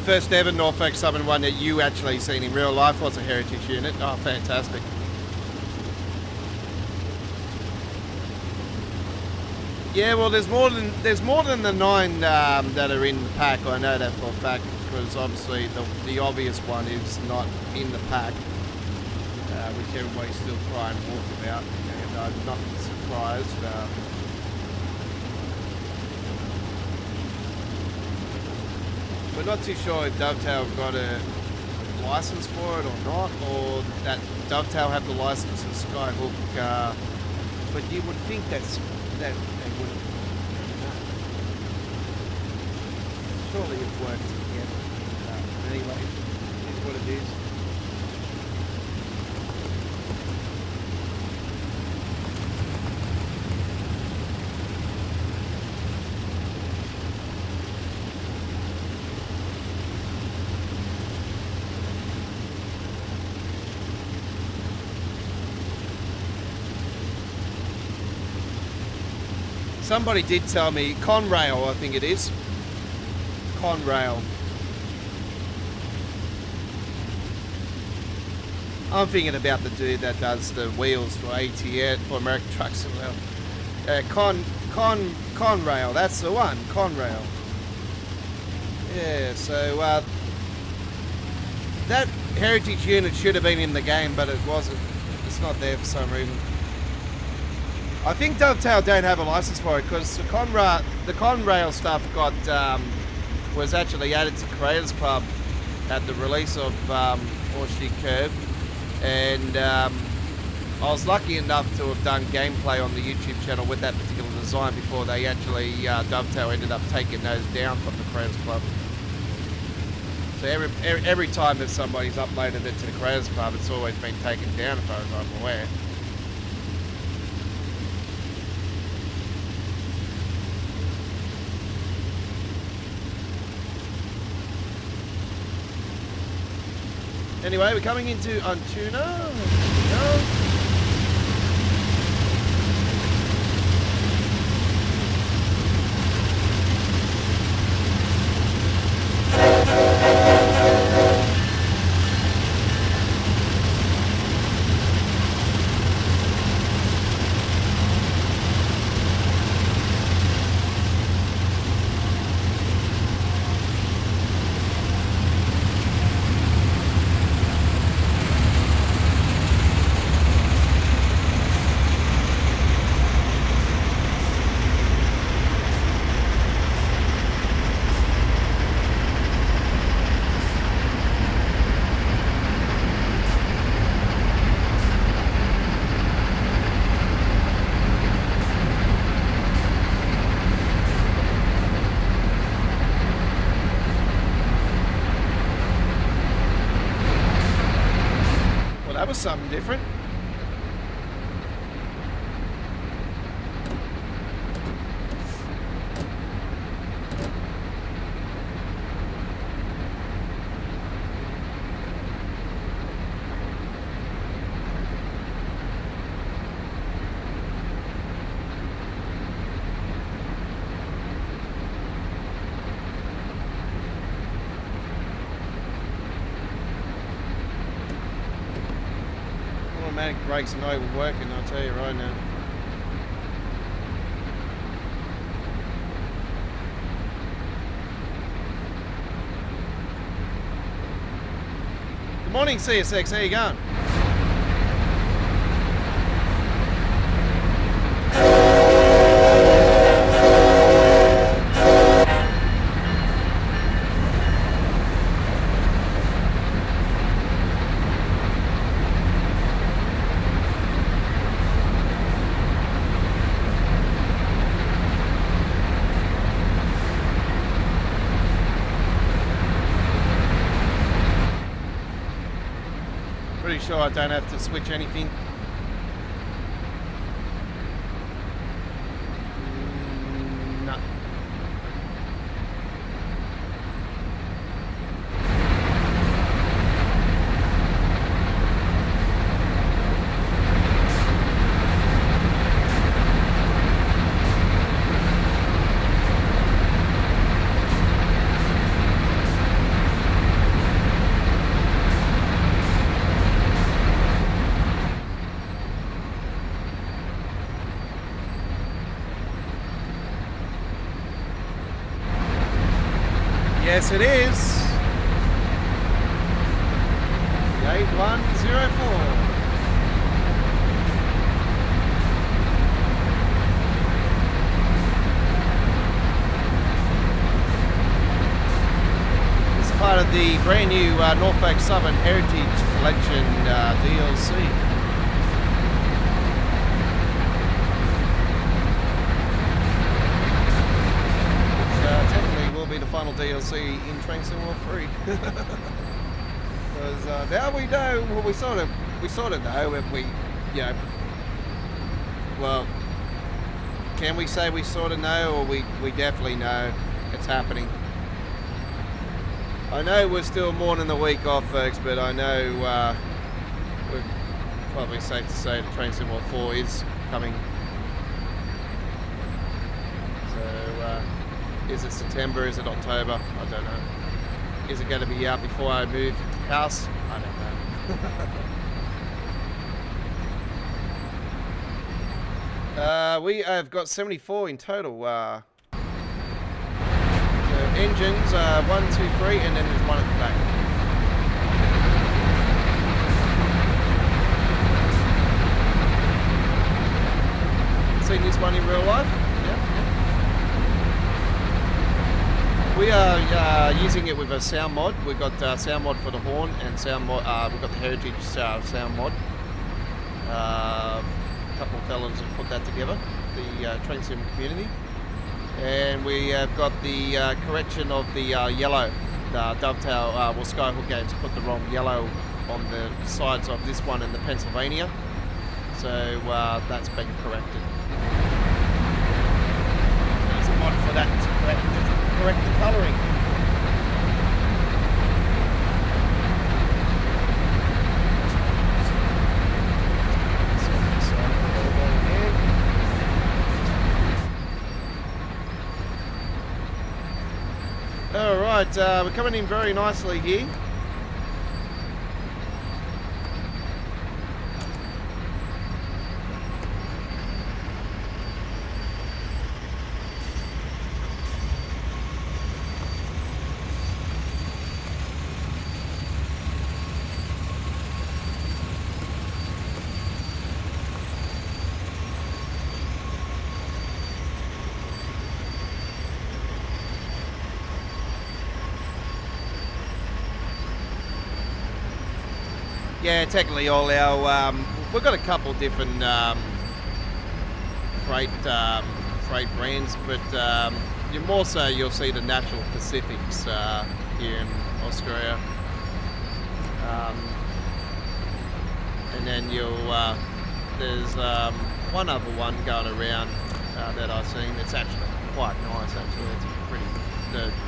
Speaker 1: First ever Norfolk Southern one that you actually seen in real life was a heritage unit. Oh, fantastic. Yeah, well, there's more than the 9 that are in the pack. I know that for a fact because obviously the obvious one is not in the pack, which everybody's still crying wolf about, and I'm not surprised. We're not too sure if Dovetail got a license for it or not, or that Dovetail have the license and Skyhook, but you would think that they would have. Surely it worked together. Anyway, it's what it is. somebody did tell me, Conrail, I think it is. Conrail. I'm thinking about the dude that does the wheels for ATS, for American Truck Simulator. Conrail, that's the one, Conrail. Yeah, so that heritage unit should have been in the game, but it wasn't. It's not there for some reason. I think Dovetail don't have a license for it because the Conrail stuff got was actually added to Creators Club at the release of Horseshoe Curb, and I was lucky enough to have done gameplay on the YouTube channel with that particular design before they actually Dovetail ended up taking those down from the Creators Club. So every time that somebody's uploaded it to the Creators Club, it's always been taken down as far as I'm aware. Anyway, we're coming into Untuna. That was something different. Automatic brakes are not even working, I'll tell you right now. Good morning, CSX, how you going? Pretty sure I don't have to switch anything. No. Yes, it is. 8104. It's part of the brand new Norfolk Southern Heritage Collection DLC. Be the final DLC in Train Sim World 3. Because now we know, well, we sort of know if we, you know, well, can we say we sort of know, or we definitely know it's happening? I know we're still mourning the week off, folks, but I know we're probably safe to say that Train Sim World 4 is coming. Is it September? Is it October? I don't know. Is it going to be out before I move house? I don't know. We have got 74 in total. So engines, 1, 2, 3, and then there's one at the back. Seen this one in real life? Yeah. We are using it with a sound mod. We've got sound mod for the horn and sound mod. We've got the heritage sound mod. A couple of fellas have put that together, the train sim community. And we have got the correction of the yellow. The Dovetail, Skyhook games put the wrong yellow on the sides of this one in the Pennsylvania. So that's been corrected. There's a mod for that to correct the colouring. Alright, we're coming in very nicely here. Yeah, technically all our, we've got a couple different freight brands, but more so you'll see the National Pacifics here in Australia. And then there's one other one going around that I've seen. It's actually quite nice, actually. It's pretty,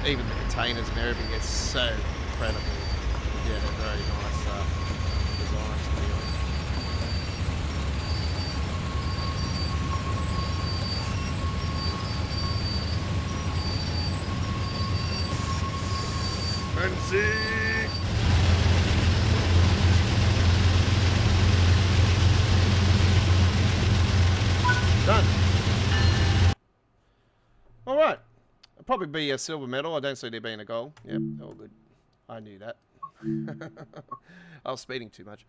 Speaker 1: even the containers and everything, it's so incredible. Yeah, they're very nice. Fancy. Done. All right. It'll probably be a silver medal. I don't see there being a gold. Yep, all good. I knew that. I was speeding too much.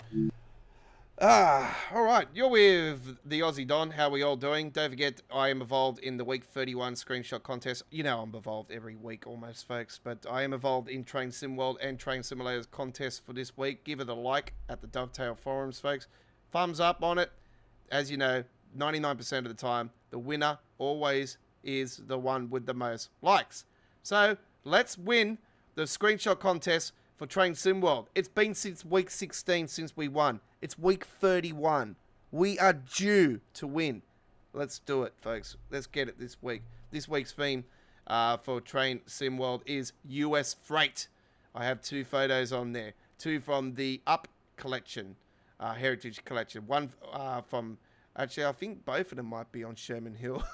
Speaker 1: All right. You're with the Aussie Don. How are we all doing? Don't forget, I am involved in the Week 31 screenshot contest. You know I'm involved every week almost, folks. But I am involved in Train Sim World and Train Simulators contest for this week. Give it a like at the Dovetail forums, folks. Thumbs up on it. As you know, 99% of the time, the winner always is the one with the most likes. So let's win the screenshot contest for Train Sim World. It's been since week 16 since we won. It's week 31. We are due to win. Let's do it, folks. Let's get it this week. This week's theme for Train Sim World is US freight. I have 2 photos on there. 2 from the Up collection, Heritage collection. One from, actually, I think both of them might be on Sherman Hill.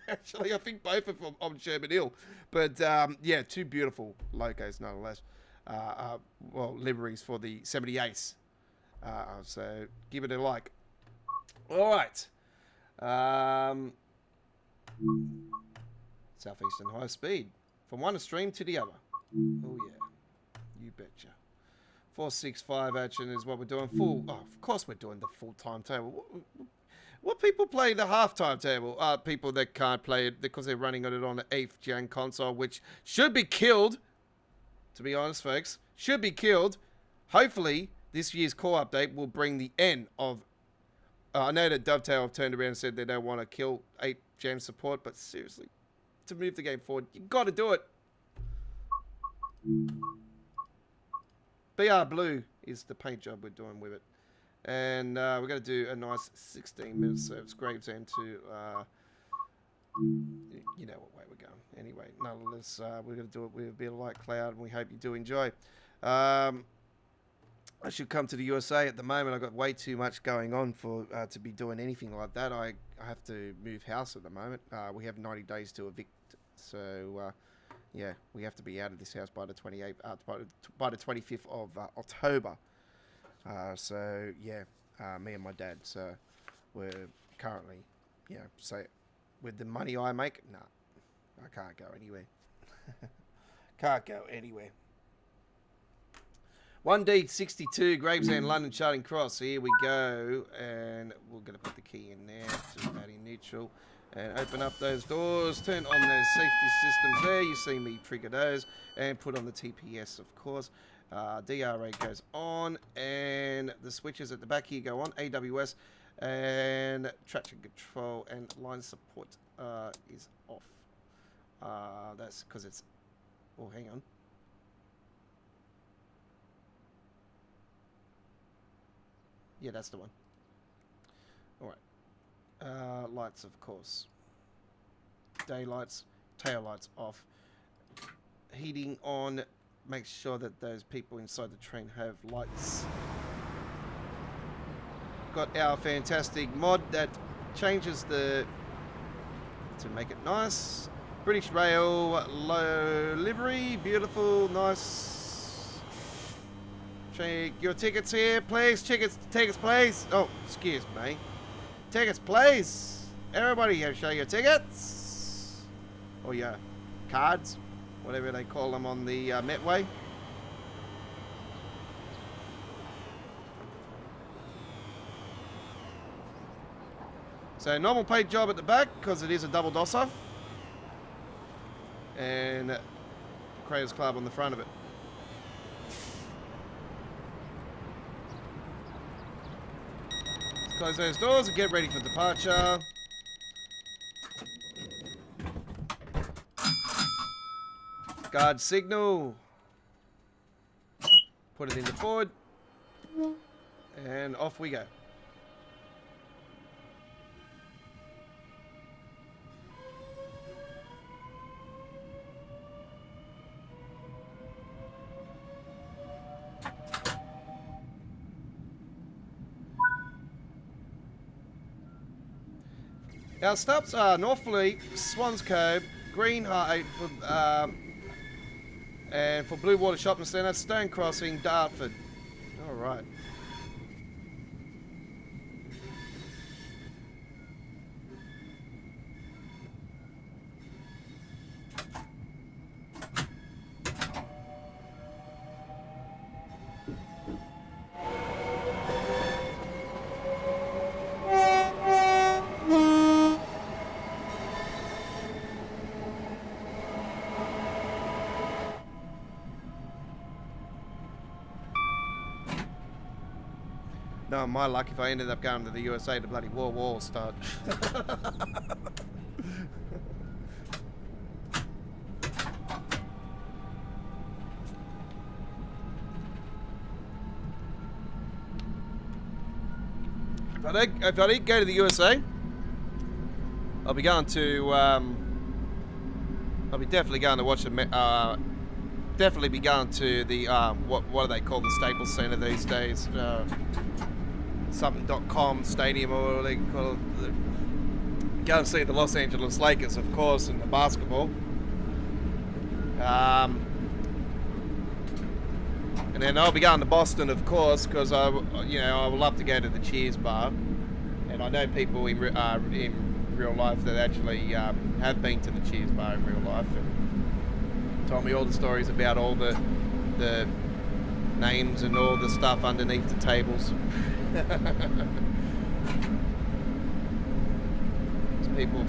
Speaker 1: Actually, I think both of them on Sherman Hill. But, yeah, 2 beautiful logos, nonetheless. Well, liveries for the 78s. So give it a like. All right. Southeastern high speed from one extreme to the other. Oh yeah, you betcha. 465 action is what we're doing. Full. Oh, of course we're doing the full timetable. What people play the half timetable? People that can't play it because they're running it on an 8th gen console, which should be killed. To be honest, folks, should be killed. Hopefully, this year's core update will bring the end of... I know that Dovetail have turned around and said they don't want to kill 8th gen support, but seriously, to move the game forward, you got to do it. BR Blue is the paint job we're doing with it. And we're going to do a nice 16-minute service Gravesend to... you know what way we're going. Anyway, nonetheless, we're going to do it with a bit of light cloud, and we hope you do enjoy. I should come to the USA at the moment. I've got way too much going on for to be doing anything like that. I have to move house at the moment. We have 90 days to evict So, yeah, we have to be out of this house by the 28th, by the 25th of October. So, yeah, me and my dad, so we're currently, so with the money I make, nah, I can't go anywhere. Can't go anywhere. 1D62, Gravesend, London, Charing Cross. Here we go. And we're going to put the key in there. Just that in neutral. And open up those doors. Turn on those safety systems there. You see me trigger those. And put on the TPS, of course. DRA goes on. And the switches at the back here go on. AWS. And traction control and line support is off. That's because it's... Oh, hang on. Yeah, that's the one. Alright. Lights, of course. Daylights, tail lights off. Heating on. Make sure that those people inside the train have lights. Got our fantastic mod that changes the... to make it nice. British Rail low livery. Beautiful, nice. Check your tickets here, please. Tickets, please. Oh, excuse me. Tickets, please. Everybody here, show your tickets. Or your cards. Whatever they call them on the Metway. So, normal paid job at the back, because it is a double dosser. And Creators Club on the front of it. Close those doors and get ready for departure. Guard signal. Put it into forward. And off we go. Our stops are Norfolk, Swans Cove, Green Height for, and for Blue Water Shopping Centre, Stone Crossing, Dartford. All right. No, my luck if I ended up going to the USA, the bloody war will start. If I did go to the USA, I'll be going to. I'll be definitely going to watch the. Definitely be going to the what do they call the Staples Center these days? Something.com stadium, or they call it. Go and see the Los Angeles Lakers, of course, in the basketball. And then I'll be going to Boston, of course, because I would love to go to the Cheers bar, and I know people in real life that actually have been to the Cheers bar in real life and told me all the stories about all the names and all the stuff underneath the tables. People,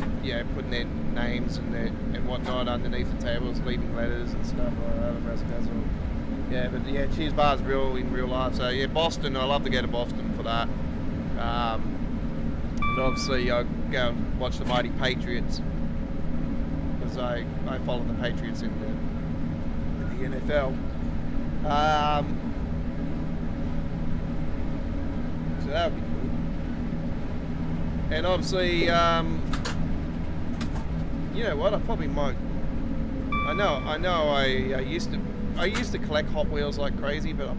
Speaker 1: putting their names and whatnot underneath the tables, leaving letters and stuff like that. The rest does all. Yeah, but Cheers bar's real in real life. So Boston. I love to go to Boston for that. And obviously I go and watch the mighty Patriots because I follow the Patriots in the NFL. So that would be cool. And obviously, you know what? I probably might. I know. I used to collect Hot Wheels like crazy, but I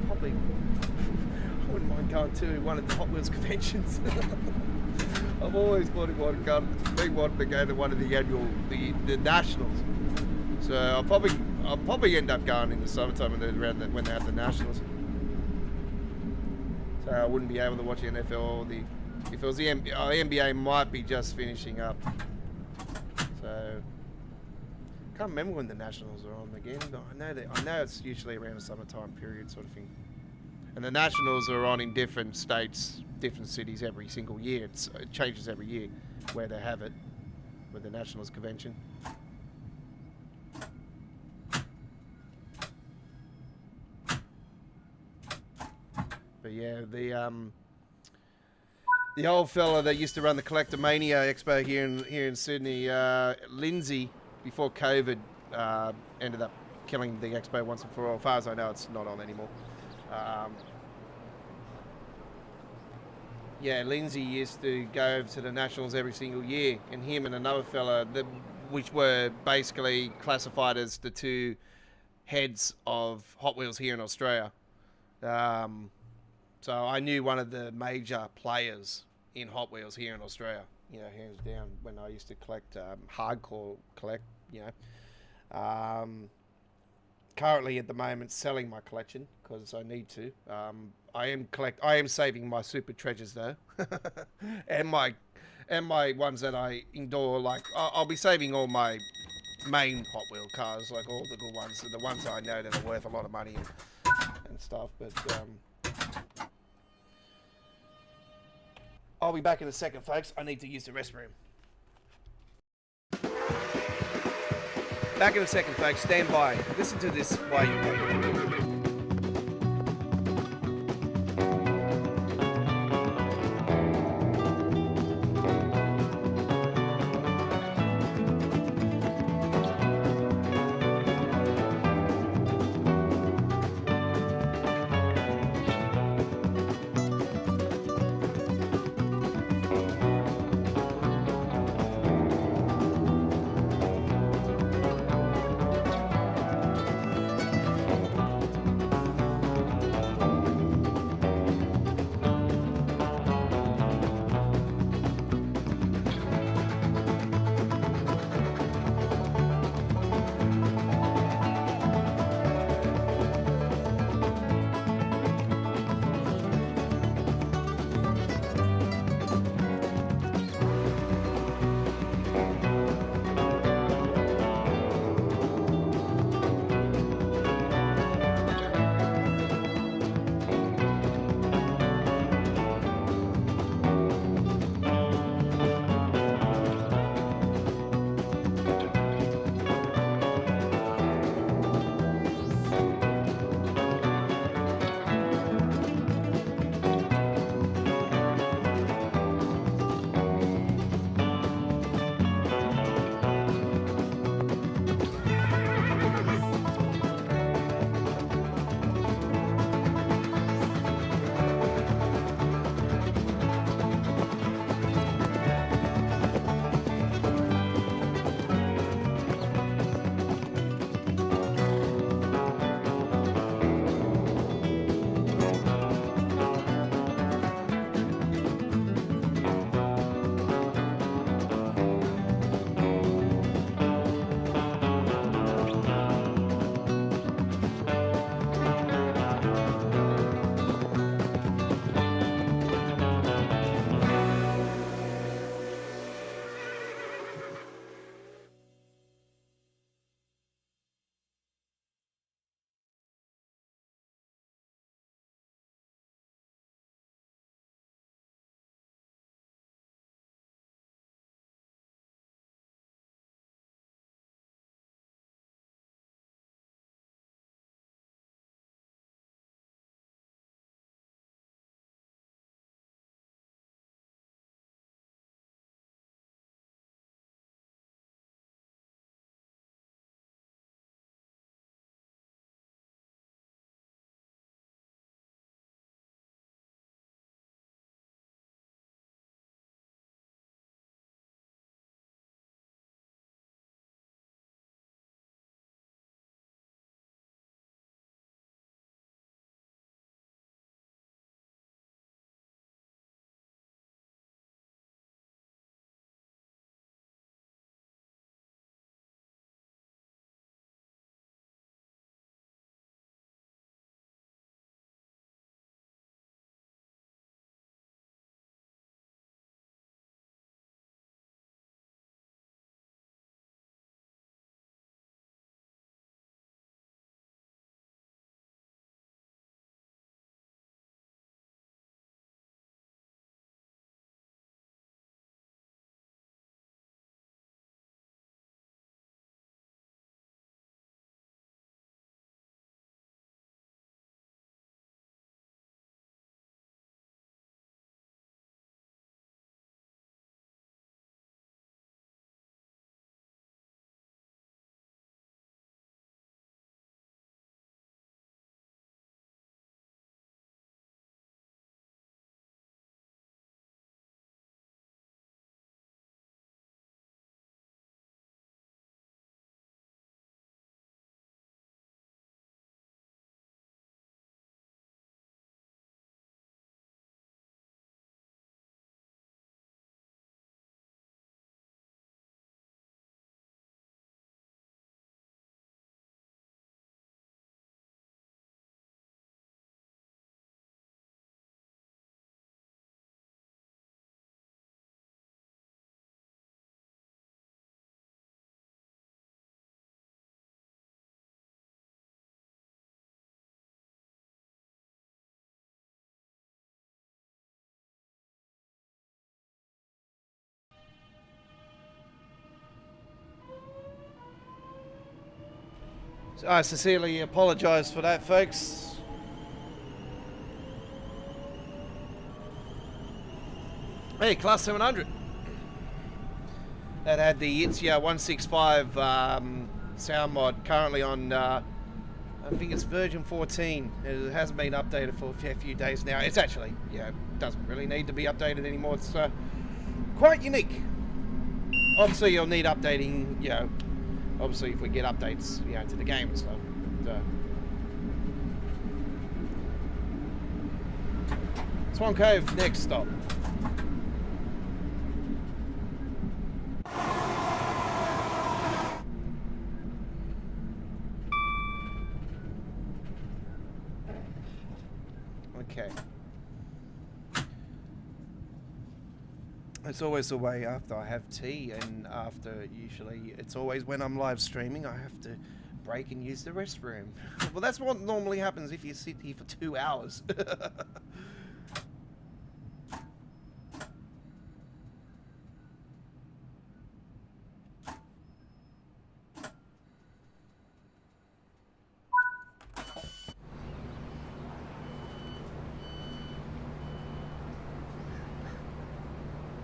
Speaker 1: wouldn't mind going to one of the Hot Wheels conventions. I've always wanted to go to one of the nationals. So I'll probably end up going in the summertime when they have the Nationals. So I wouldn't be able to watch the NFL or if it was the NBA might be just finishing up. So I can't remember when the Nationals are on again. But I know it's usually around the summertime period sort of thing. And the Nationals are on in different states, different cities every single year. It changes every year where they have it with the Nationals convention. But yeah, the old fella that used to run the Collectomania Expo here in Sydney, Lindsay, before COVID, ended up killing the expo once and for all. As far as I know, it's not on anymore. Yeah, Lindsay used to go over to the Nationals every single year, and him and another fella, which were basically classified as the two heads of Hot Wheels here in Australia. So I knew one of the major players in Hot Wheels here in Australia, you know, hands down, when I used to hardcore collect, you know. Currently at the moment selling my collection because I need to. I am saving my super treasures though, and my ones that I endure. Like I'll be saving all my main Hot Wheel cars, like all the good ones, the ones that I know that are worth a lot of money and stuff. But I'll be back in a second, folks. I need to use the restroom. Back in a second, folks. Stand by. Listen to this while you wait. I sincerely apologise for that, folks. Hey, Class 700. That had the Itzia 165 sound mod, currently on, I think it's version 14. It hasn't been updated for a few days now. It's actually, yeah, it doesn't really need to be updated anymore. It's quite unique. Obviously, you'll need updating, you know, obviously if we get updates, you know, to the game and stuff. But, Swan Cove, next stop. Okay. It's always the way after I have tea, and after, usually, it's always when I'm live streaming, I have to break and use the restroom. Well, that's what normally happens if you sit here for 2 hours.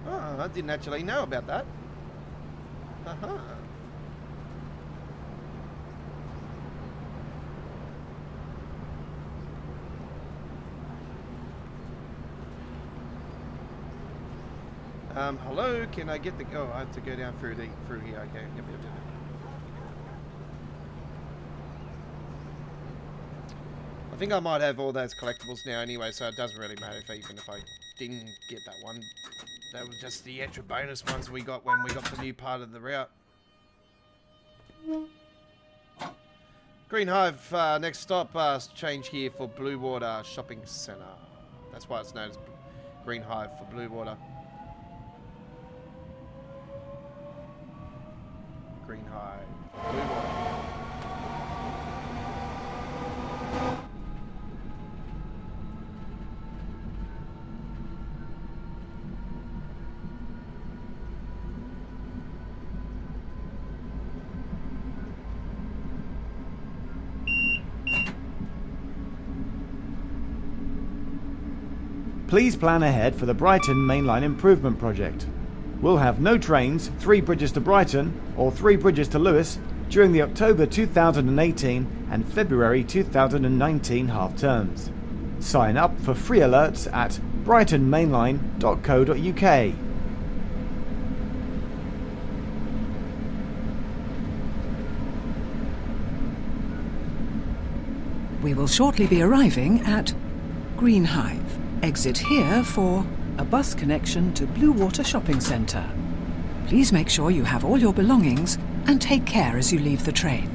Speaker 1: Oh, I didn't actually know about that. Uh-huh. Hello, can I get the... Oh, I have to go down through here. Okay, yep. I think I might have all those collectibles now anyway, so it doesn't really matter even if I didn't get that one. That was just the extra bonus ones we got when we got the new part of the route. Green Hive, next stop, change here for Blue Water Shopping Centre. That's why it's known as Green Hive, for Blue Water. Green Hive, Blue Water.
Speaker 2: Please plan ahead for the Brighton Mainline Improvement Project. We'll have no trains, 3 bridges to Brighton or 3 bridges to Lewes during the October 2018 and February 2019 half terms. Sign up for free alerts at brightonmainline.co.uk.
Speaker 3: We will shortly be arriving at Green Hive. Exit here for a bus connection to Blue Water Shopping Centre. Please make sure you have all your belongings and take care as you leave the train.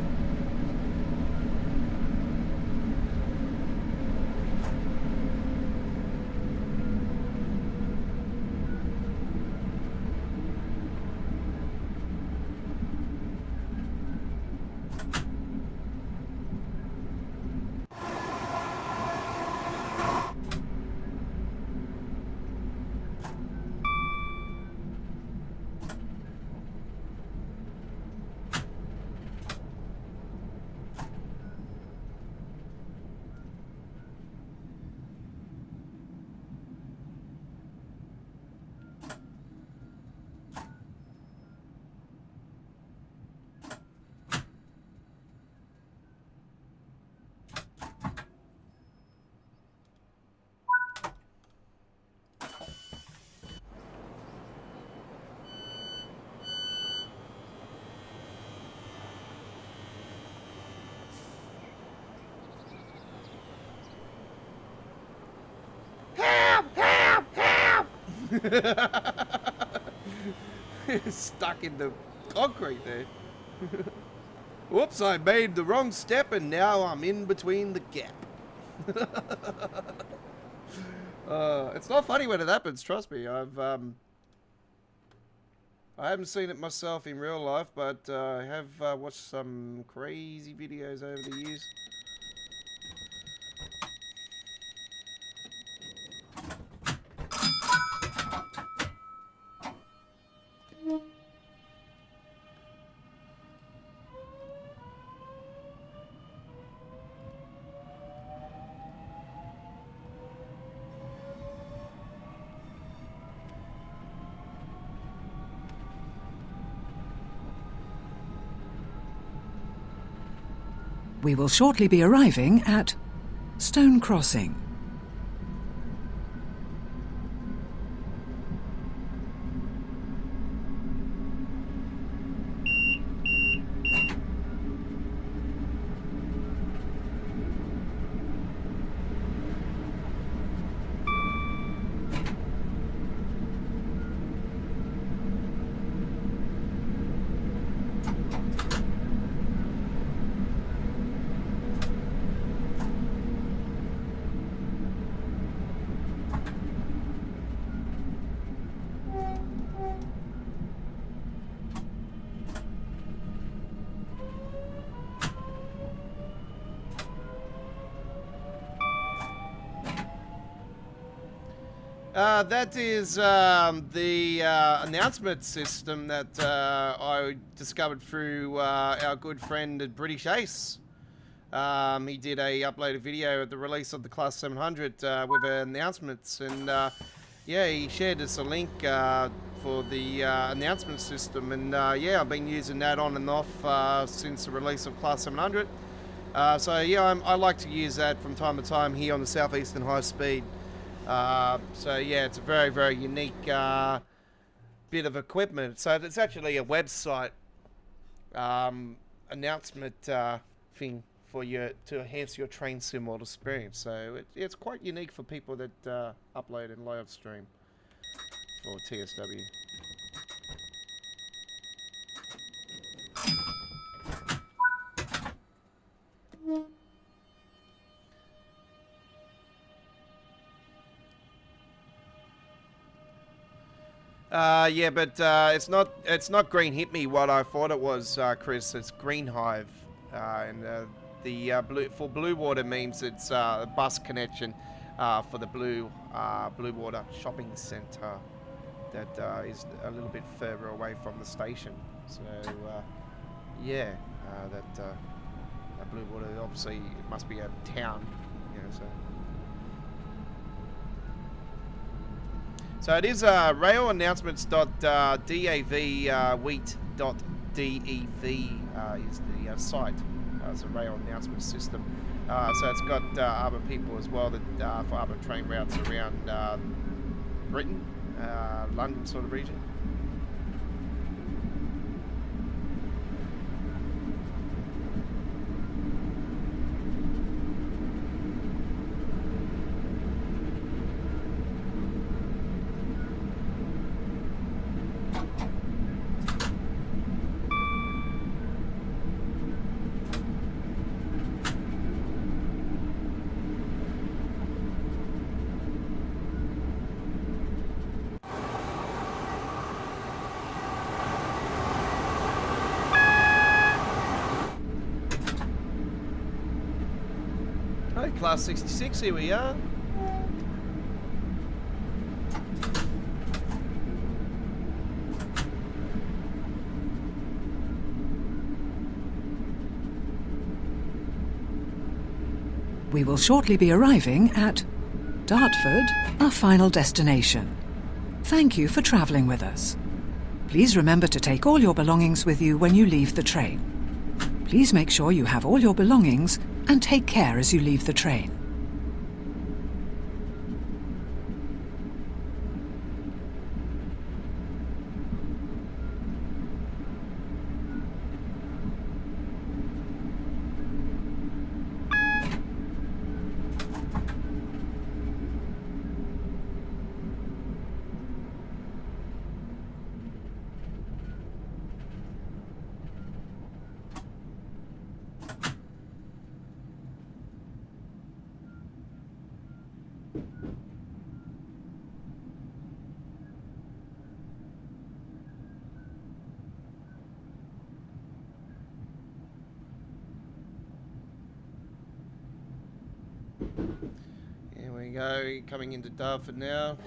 Speaker 1: Stuck in the concrete there. Whoops, I made the wrong step and now I'm in between the gap. It's not funny when it happens, trust me. I haven't seen it myself in real life, but I have watched some crazy videos over the years.
Speaker 3: We will shortly be arriving at Stone Crossing.
Speaker 1: That is the announcement system that I discovered through our good friend at British Ace. He did upload a video at the release of the Class 700 with announcements, and yeah, he shared us a link for the announcement system, and yeah, I've been using that on and off since the release of Class 700. So yeah, I like to use that from time to time here on the Southeastern High Speed. So yeah, it's a very, very unique bit of equipment. So it's actually a website announcement thing for you to enhance your train sim world experience. So it's quite unique for people that upload and live stream for TSW. Yeah, but it's not Green Hit Me what I thought it was, Chris. It's Green Hive, and the blue water means it's a bus connection for the blue water shopping centre that is a little bit further away from the station. So yeah, that blue water, obviously it must be a town, you know. So it is railannouncements.dav.dev is the site. It's a rail announcement system. So it's got other people as well that for other train routes around Britain, London sort of region. Class 66, here we are.
Speaker 3: We will shortly be arriving at Dartford, our final destination. Thank you for travelling with us. Please remember to take all your belongings with you when you leave the train. Please make sure you have all your belongings and take care as you leave the train. Here we go, coming into Dartford now.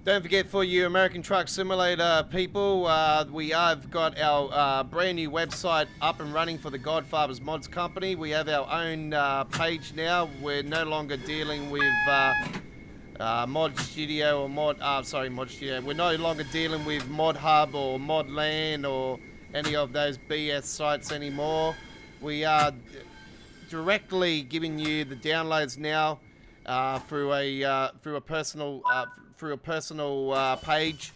Speaker 1: Don't forget, for you American Truck Simulator people, we have got our brand new website up and running for the Godfathers Mods Company. We have our own page now. We're no longer dealing with Mod Studio or Mod Studio. We're no longer dealing with Mod Hub or Modland or any of those BS sites anymore. We are directly giving you the downloads now through a personal page.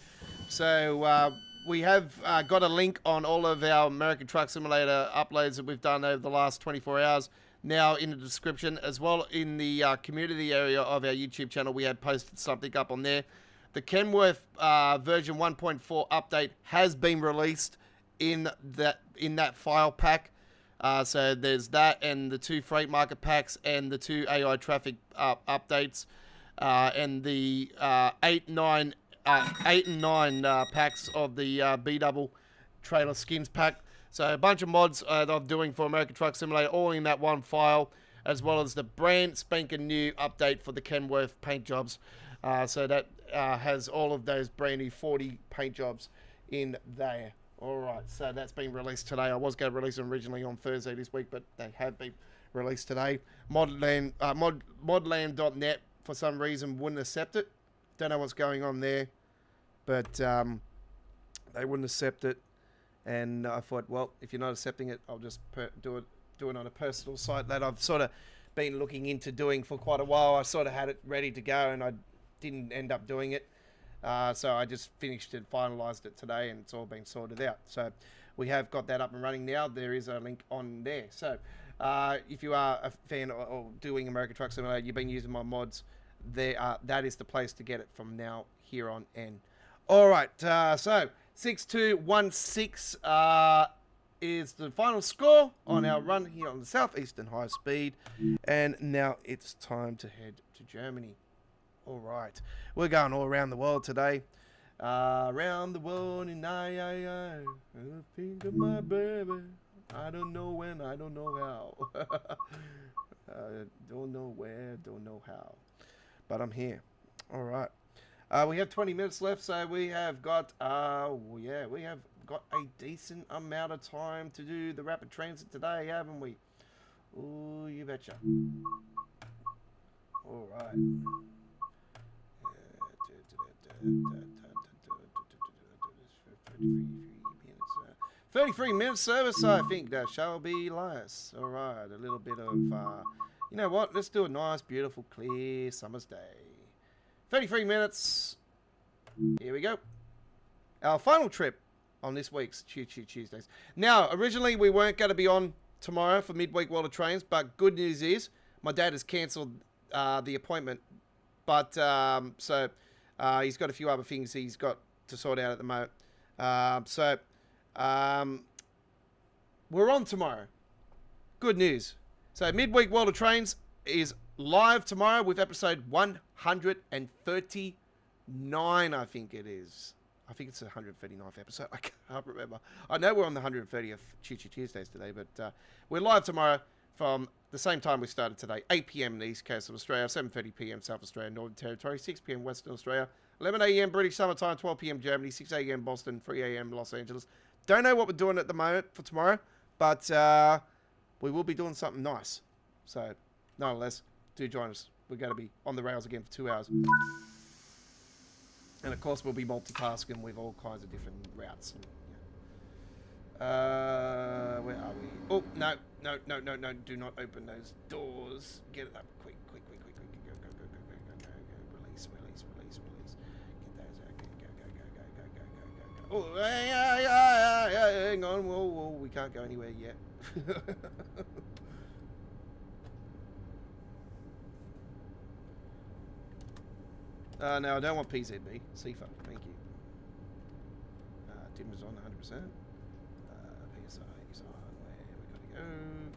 Speaker 1: So we have got a link on all of our American Truck Simulator uploads that we've done over the last 24 hours now in the description, as well in the community area of our YouTube channel. We have posted something up on there. The Kenworth version 1.4 update has been released in that file pack. So there's that, and the 2 freight market packs, and the 2 AI traffic updates, and the 8 and 9 packs of the B-double trailer skins pack. So a bunch of mods that I'm doing for American Truck Simulator, all in that one file, as well as the brand spanking new update for the Kenworth paint jobs. So that has all of those brand new 40 paint jobs in there. Alright, so that's been released today. I was going to release them originally on Thursday this week, but they have been released today. Modland.net, for some reason, wouldn't accept it. Don't know what's going on there, but they wouldn't accept it. And I thought, well, if you're not accepting it, I'll just do it on a personal site that I've sort of been looking into doing for quite a while. I sort of had it ready to go, and I didn't end up doing it. So I just finished it, finalised it today, and it's all been sorted out. So we have got that up and running now. There is a link on there. So if you are a fan or doing American Truck Simulator, you've been using my mods, that is the place to get it from now here on in. All right, so 6216 is the final score on our run here on the Southeastern High Speed. And now it's time to head to Germany. All right, we're going all around the world today. Around the world in I think of my baby. I don't know when, I don't know how. Don't know where, don't know how. But I'm here. All right. We have 20 minutes left, so we have got we have got a decent amount of time to do the rapid transit today, haven't we? Oh, you betcha. All right. 33 minutes service, I think that shall be last. All right, a little bit of, you know what? Let's do a nice, beautiful, clear summer's day. 33 minutes. Here we go. Our final trip on this week's Choo Choo Tuesdays. Now, originally we weren't going to be on tomorrow for Midweek World of Trains, but good news is my dad has cancelled the appointment. But, so... he's got a few other things he's got to sort out at the moment. We're on tomorrow. Good news. So Midweek World of Trains is live tomorrow with episode 139, I think it is. I think it's the 139th episode. I can't remember. I know we're on the 130th Choo Choo Tuesdays today, but we're live tomorrow from the same time we started today, 8 p.m. in the East Coast of Australia, 7:30 p.m. South Australia, Northern Territory, 6 p.m. Western Australia, 11 a.m. British Summertime, 12 p.m. Germany, 6 a.m. Boston, 3 a.m. Los Angeles. Don't know what we're doing at the moment for tomorrow, but we will be doing something nice. So, nonetheless, do join us. We're going to be on the rails again for 2 hours. And, of course, we'll be multitasking with all kinds of different routes. And, where are we? Oh, no. Do not open those doors. Get it up. Quick. Go. Release. Get those out. Go. Oh, hang on. Whoa. We can't go anywhere yet. No, I don't want PZB. CIFA, thank you. Tim is on 100%. PSI is on where we gotta go.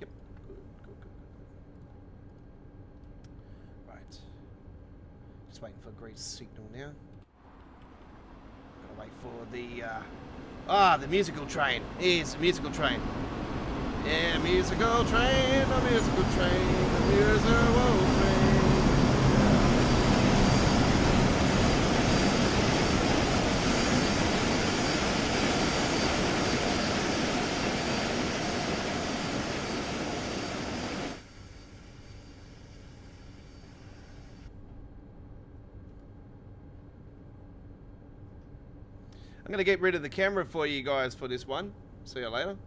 Speaker 1: Yep, good. Right. Just waiting for a great signal now. Gotta wait for the musical train. Here's the musical train. Yeah, musical train, the musical train, the musical train. I'm going to get rid of the camera for you guys for this one. See you later.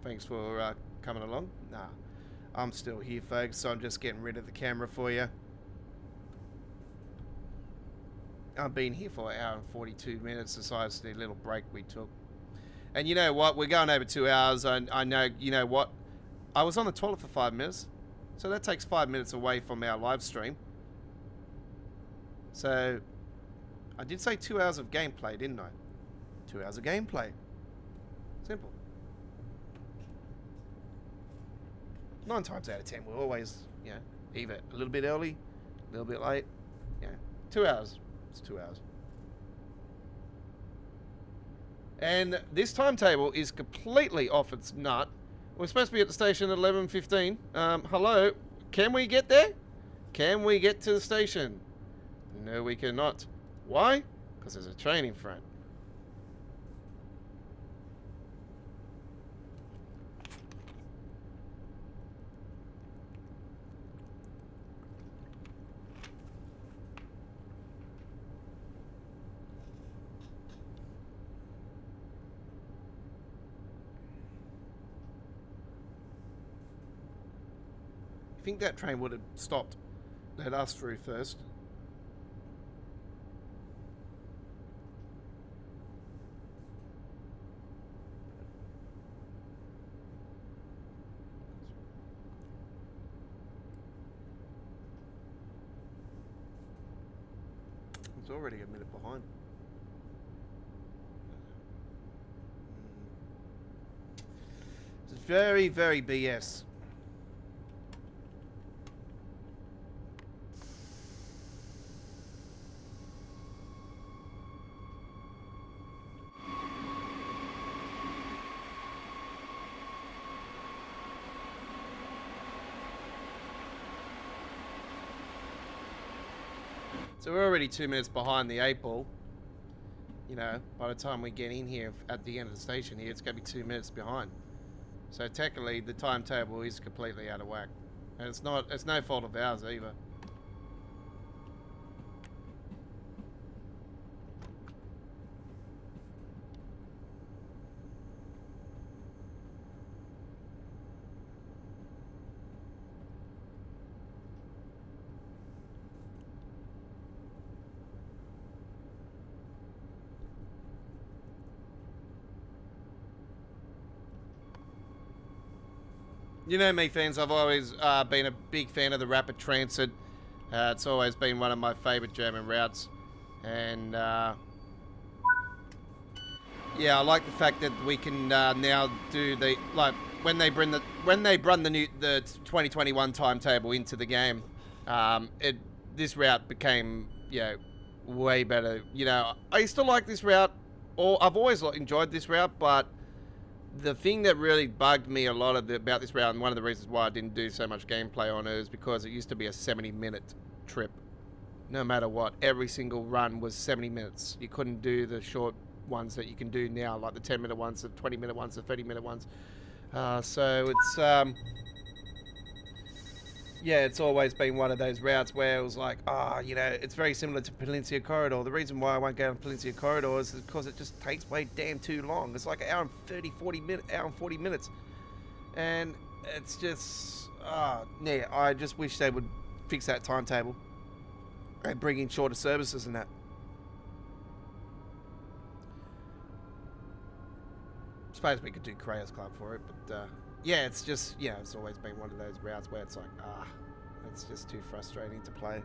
Speaker 1: Thanks for coming along. Nah, I'm still here, folks, so I'm just getting rid of the camera for you. I've been here for 1 hour and 42 minutes besides the little break we took. And you know what? We're going over 2 hours. I know, you know what? I was on the toilet for 5 minutes. So that takes 5 minutes away from our live stream. So I did say 2 hours of gameplay, didn't I? 2 hours of gameplay. Simple. 9 times out of 10, we're always, you know, either a little bit early, a little bit late. Yeah, 2 hours. It's 2 hours. And this timetable is completely off its nut. We're supposed to be at the station at 11:15. Hello, can we get there? Can we get to the station? No, we cannot. Why? Because there's a train in front. I think that train would have stopped, let us through first. It's already a minute behind. It's very, very BS. So we're already 2 minutes behind the 8 ball. You know, by the time we get in here at the end of the station here, it's going to be 2 minutes behind. So technically, the timetable is completely out of whack. And it's no fault of ours either. You know me, fans, I've always been a big fan of the rapid transit. It's always been one of my favourite German routes. And, yeah, I like the fact that we can now do the, like, when they run the 2021 timetable into the game, this route became, you know, way better. You know, I used to like this route, or I've always enjoyed this route, but the thing that really bugged me a lot about this route, and one of the reasons why I didn't do so much gameplay on it, is because it used to be a 70-minute trip. No matter what, every single run was 70 minutes. You couldn't do the short ones that you can do now, like the 10-minute ones, the 20-minute ones, the 30-minute ones. So it's, yeah, it's always been one of those routes where it was like, you know, it's very similar to Palencia Corridor. The reason why I won't go on Palencia Corridor is because it just takes way damn too long. It's like an hour and 40 minutes. And it's just, yeah, I just wish they would fix that timetable and bring in shorter services and that. I suppose we could do Crayers Club for it, but yeah, it's just, yeah, it's always been one of those routes where it's like, it's just too frustrating to play.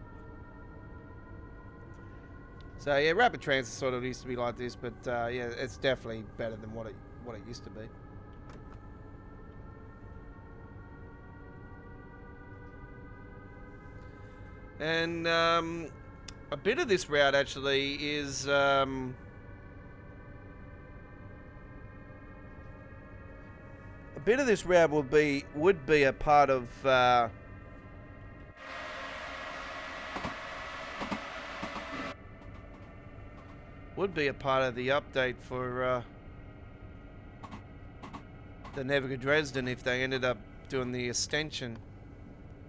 Speaker 1: So yeah, rapid transit sort of used to be like this, but yeah, it's definitely better than what it used to be. And a bit of this route actually is a bit of this route would be a part of the update for the Neviga Dresden if they ended up doing the extension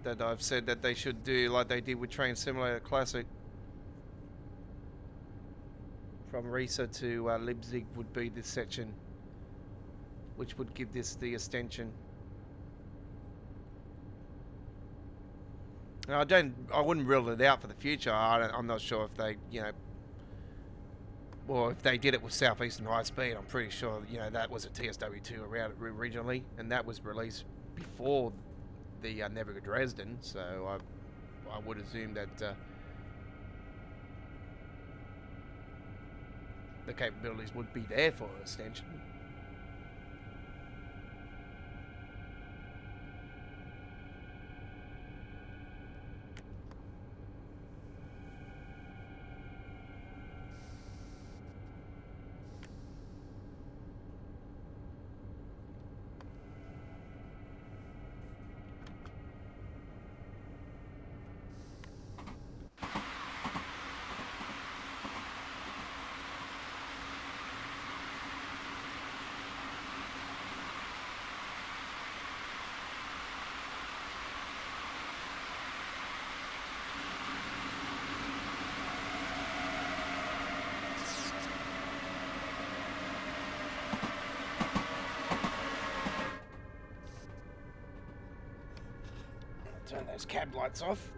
Speaker 1: that I've said that they should do, like they did with Train Simulator Classic from Risa to Leipzig would be this section, which would give this the extension. I wouldn't rule it out for the future. I'm not sure if they, or if they did it with Southeastern High Speed. I'm pretty sure, that was a TSW2 around originally, and that was released before the Never Dresden. So I would assume that the capabilities would be there for an extension. Turn those cab lights off.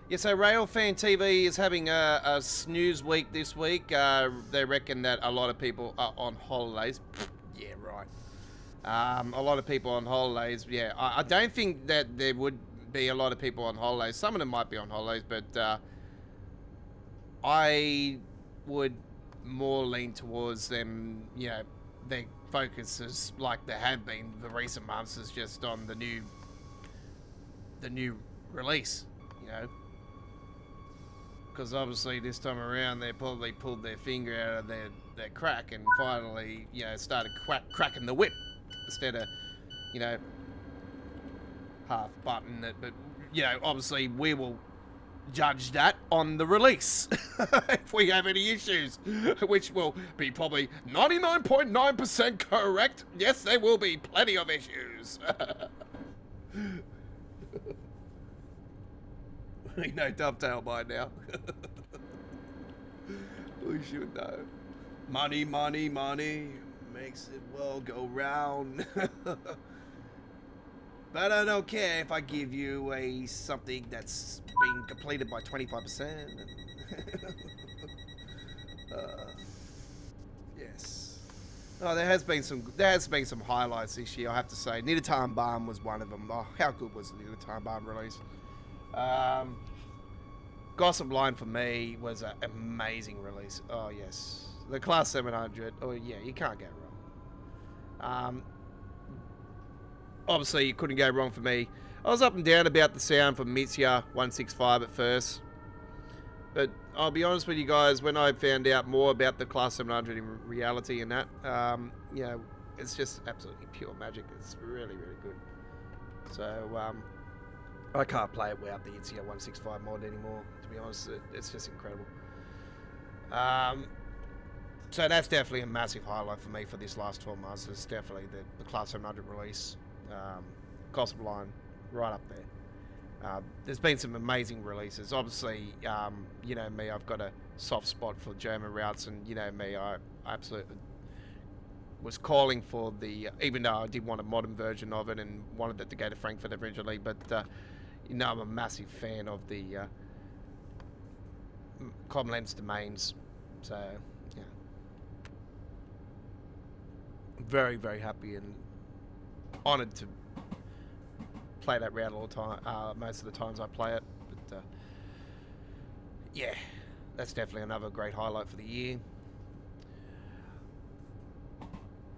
Speaker 1: Yeah, so Railfan TV is having a snooze week this week. They reckon that a lot of people are on holidays. Yeah, right. A lot of people on holidays. Yeah, I don't think that there would be a lot of people on holidays. Some of them might be on holidays, but I would more lean towards them, their focus is like they have been the recent months is just on the new release, because obviously this time around they probably pulled their finger out of their crack and finally started cracking the whip instead of half button it. But obviously we will judge that on the release if we have any issues, which will be probably 99.9% correct. Yes, there will be plenty of issues. We know Dovetail by now. We should know. Money, money, money makes the world go round. But I don't care if I give you something that's been completed by 25%. Yes. Oh, there has been some highlights this year, I have to say. Nidatarn Balm was one of them. Oh, how good was the Nidatarn Balm release? Gossip Line for me was an amazing release. Oh yes, the Class 700. Oh yeah, you can't go wrong. Obviously, you couldn't go wrong for me. I was up and down about the sound for Mitsuya 165 at first. But I'll be honest with you guys, when I found out more about the Class 700 in reality and that, it's just absolutely pure magic. It's really, really good. So, I can't play it without the Mitsuya 165 mod anymore, to be honest. It's just incredible. So that's definitely a massive highlight for me for this last 12 months. It's definitely the Class 700 release. Gossip Line, right up there. There's been some amazing releases. Obviously, you know me, I've got a soft spot for German routes, and you know me, I absolutely was calling for even though I did want a modern version of it and wanted it to go to Frankfurt originally, but I'm a massive fan of the common lens domains. So, yeah. Very, very happy and honoured to play that route all the time, most of the times I play it. But yeah, that's definitely another great highlight for the year.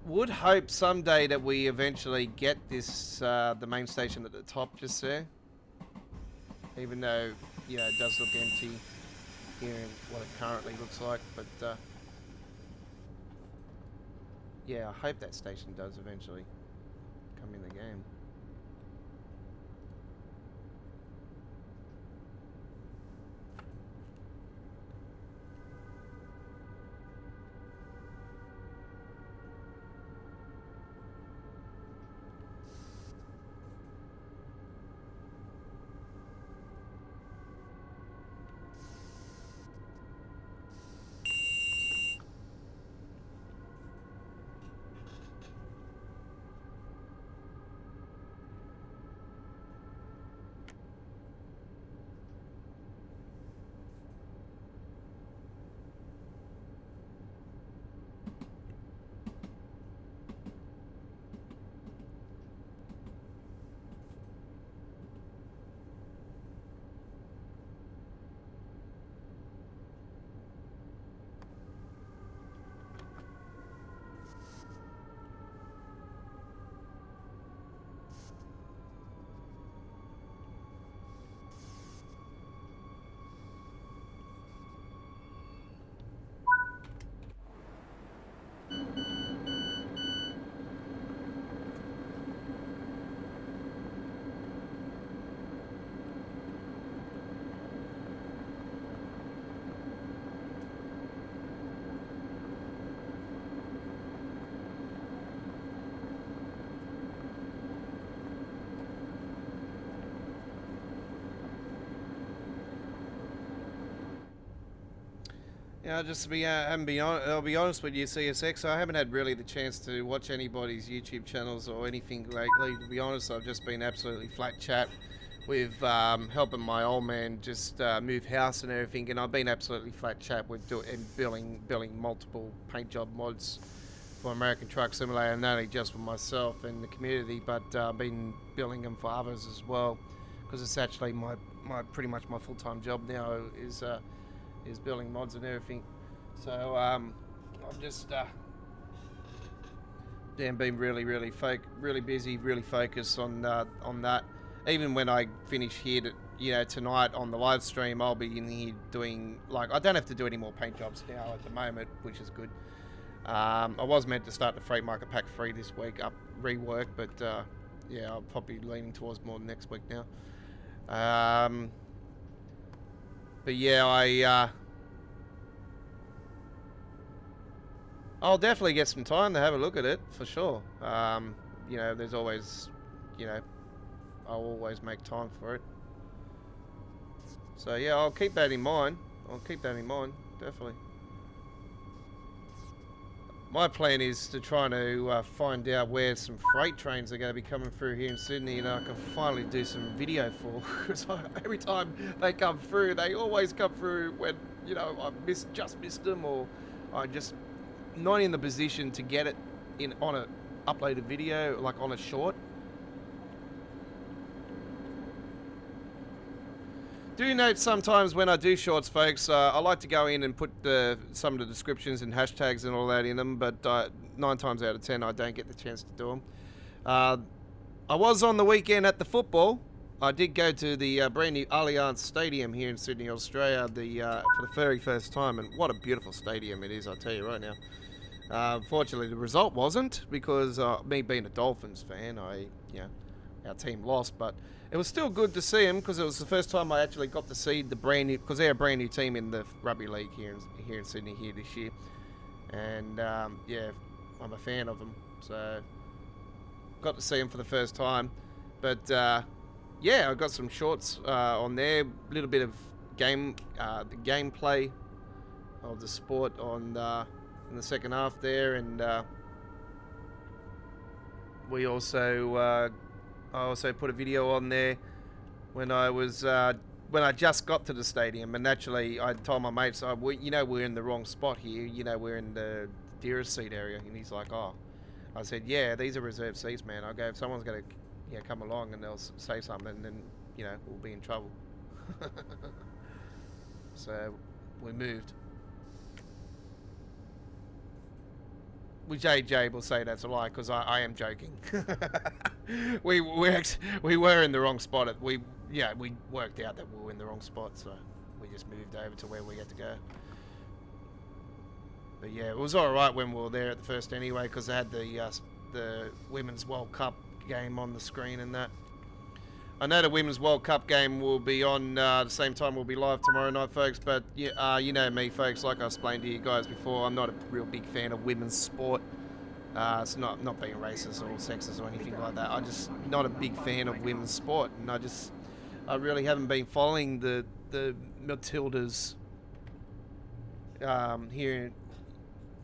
Speaker 1: Would hope someday that we eventually get this the main station at the top just there, even though it does look empty here in what it currently looks like. But yeah, I hope that station does eventually come in the game. Yeah, just to be, I'll be honest with you, CSX. I haven't had really the chance to watch anybody's YouTube channels or anything lately. To be honest, I've just been absolutely flat chat with helping my old man just move house and everything, and I've been absolutely flat chat with building multiple paint job mods for American Truck Simulator, not only just for myself and the community, but I've been building them for others as well, because it's actually my pretty much my full-time job now is building mods and everything. So I'm just been really busy, really focused on that. Even when I finish here, tonight on the live stream, I'll be in here doing, like, I don't have to do any more paint jobs now at the moment, which is good. I was meant to start the freight market pack 3 this week up rework, but yeah, I'll probably be leaning towards more next week now. But yeah, I'll definitely get some time to have a look at it for sure. There's always, I'll always make time for it. So yeah, I'll keep that in mind. Definitely. My plan is to try to find out where some freight trains are going to be coming through here in Sydney, and I can finally do some video for. Because every time they come through, they always come through when I just missed them, or I just not in the position to get it on a uploaded video, like on a short. Do note sometimes when I do shorts, folks, I like to go in and put some of the descriptions and hashtags and all that in them, but 9 times out of 10 I don't get the chance to do them. I was on the weekend at the football. I did go to the brand new Allianz Stadium here in Sydney, Australia, for the very first time, and what a beautiful stadium it is, I'll tell you right now. Unfortunately, the result wasn't, because me being a Dolphins fan, our team lost, but it was still good to see them, because it was the first time I actually got to see the brand new, because they're a brand new team in the rugby league here in Sydney here this year, and yeah, I'm a fan of them, so got to see them for the first time. But yeah, I got some shorts on there, a little bit of the gameplay of the sport on in the second half there, and we also I also put a video on there when I just got to the stadium, and naturally I told my mates, we're in the wrong spot here, we're in the dearest seat area, and he's like, oh. I said, yeah, these are reserved seats, man. I go, if someone's going to come along and they'll say something, then we'll be in trouble. So we moved. Which AJ will say that's a lie, because I am joking. we were in the wrong spot. We worked out that we were in the wrong spot, so we just moved over to where we had to go. But yeah, it was all right when we were there at the first anyway, because they had the Women's World Cup game on the screen and that. I know the Women's World Cup game will be on the same time. We'll be live tomorrow night, folks. But you know me, folks. Like I explained to you guys before, I'm not a real big fan of women's sport. It's not being racist or sexist or anything like that. I'm just not a big fan of women's sport, and I really haven't been following the Matildas here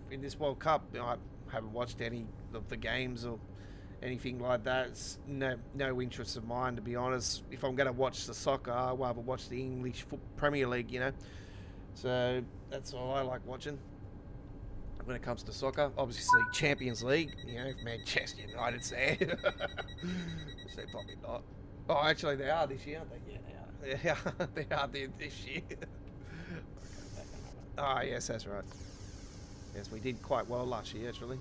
Speaker 1: in this World Cup. I haven't watched any of the games or anything like that. It's no interest of mine, to be honest. If I'm going to watch the soccer, I'd rather watch the English Premier League, So that's all I like watching when it comes to soccer. Obviously, Champions League, if Manchester United's there. Which they probably not. Oh, actually, they are this year, aren't they? Yeah, they are. They are there this year. Ah, yes, that's right. Yes, we did quite well last year, actually.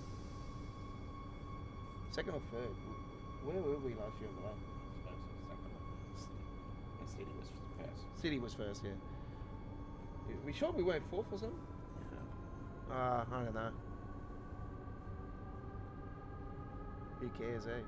Speaker 1: Second or third? Where were we last year on the way?
Speaker 4: City was first.
Speaker 1: City was first, yeah. We sure we weren't fourth or something? I don't know. Who cares, eh?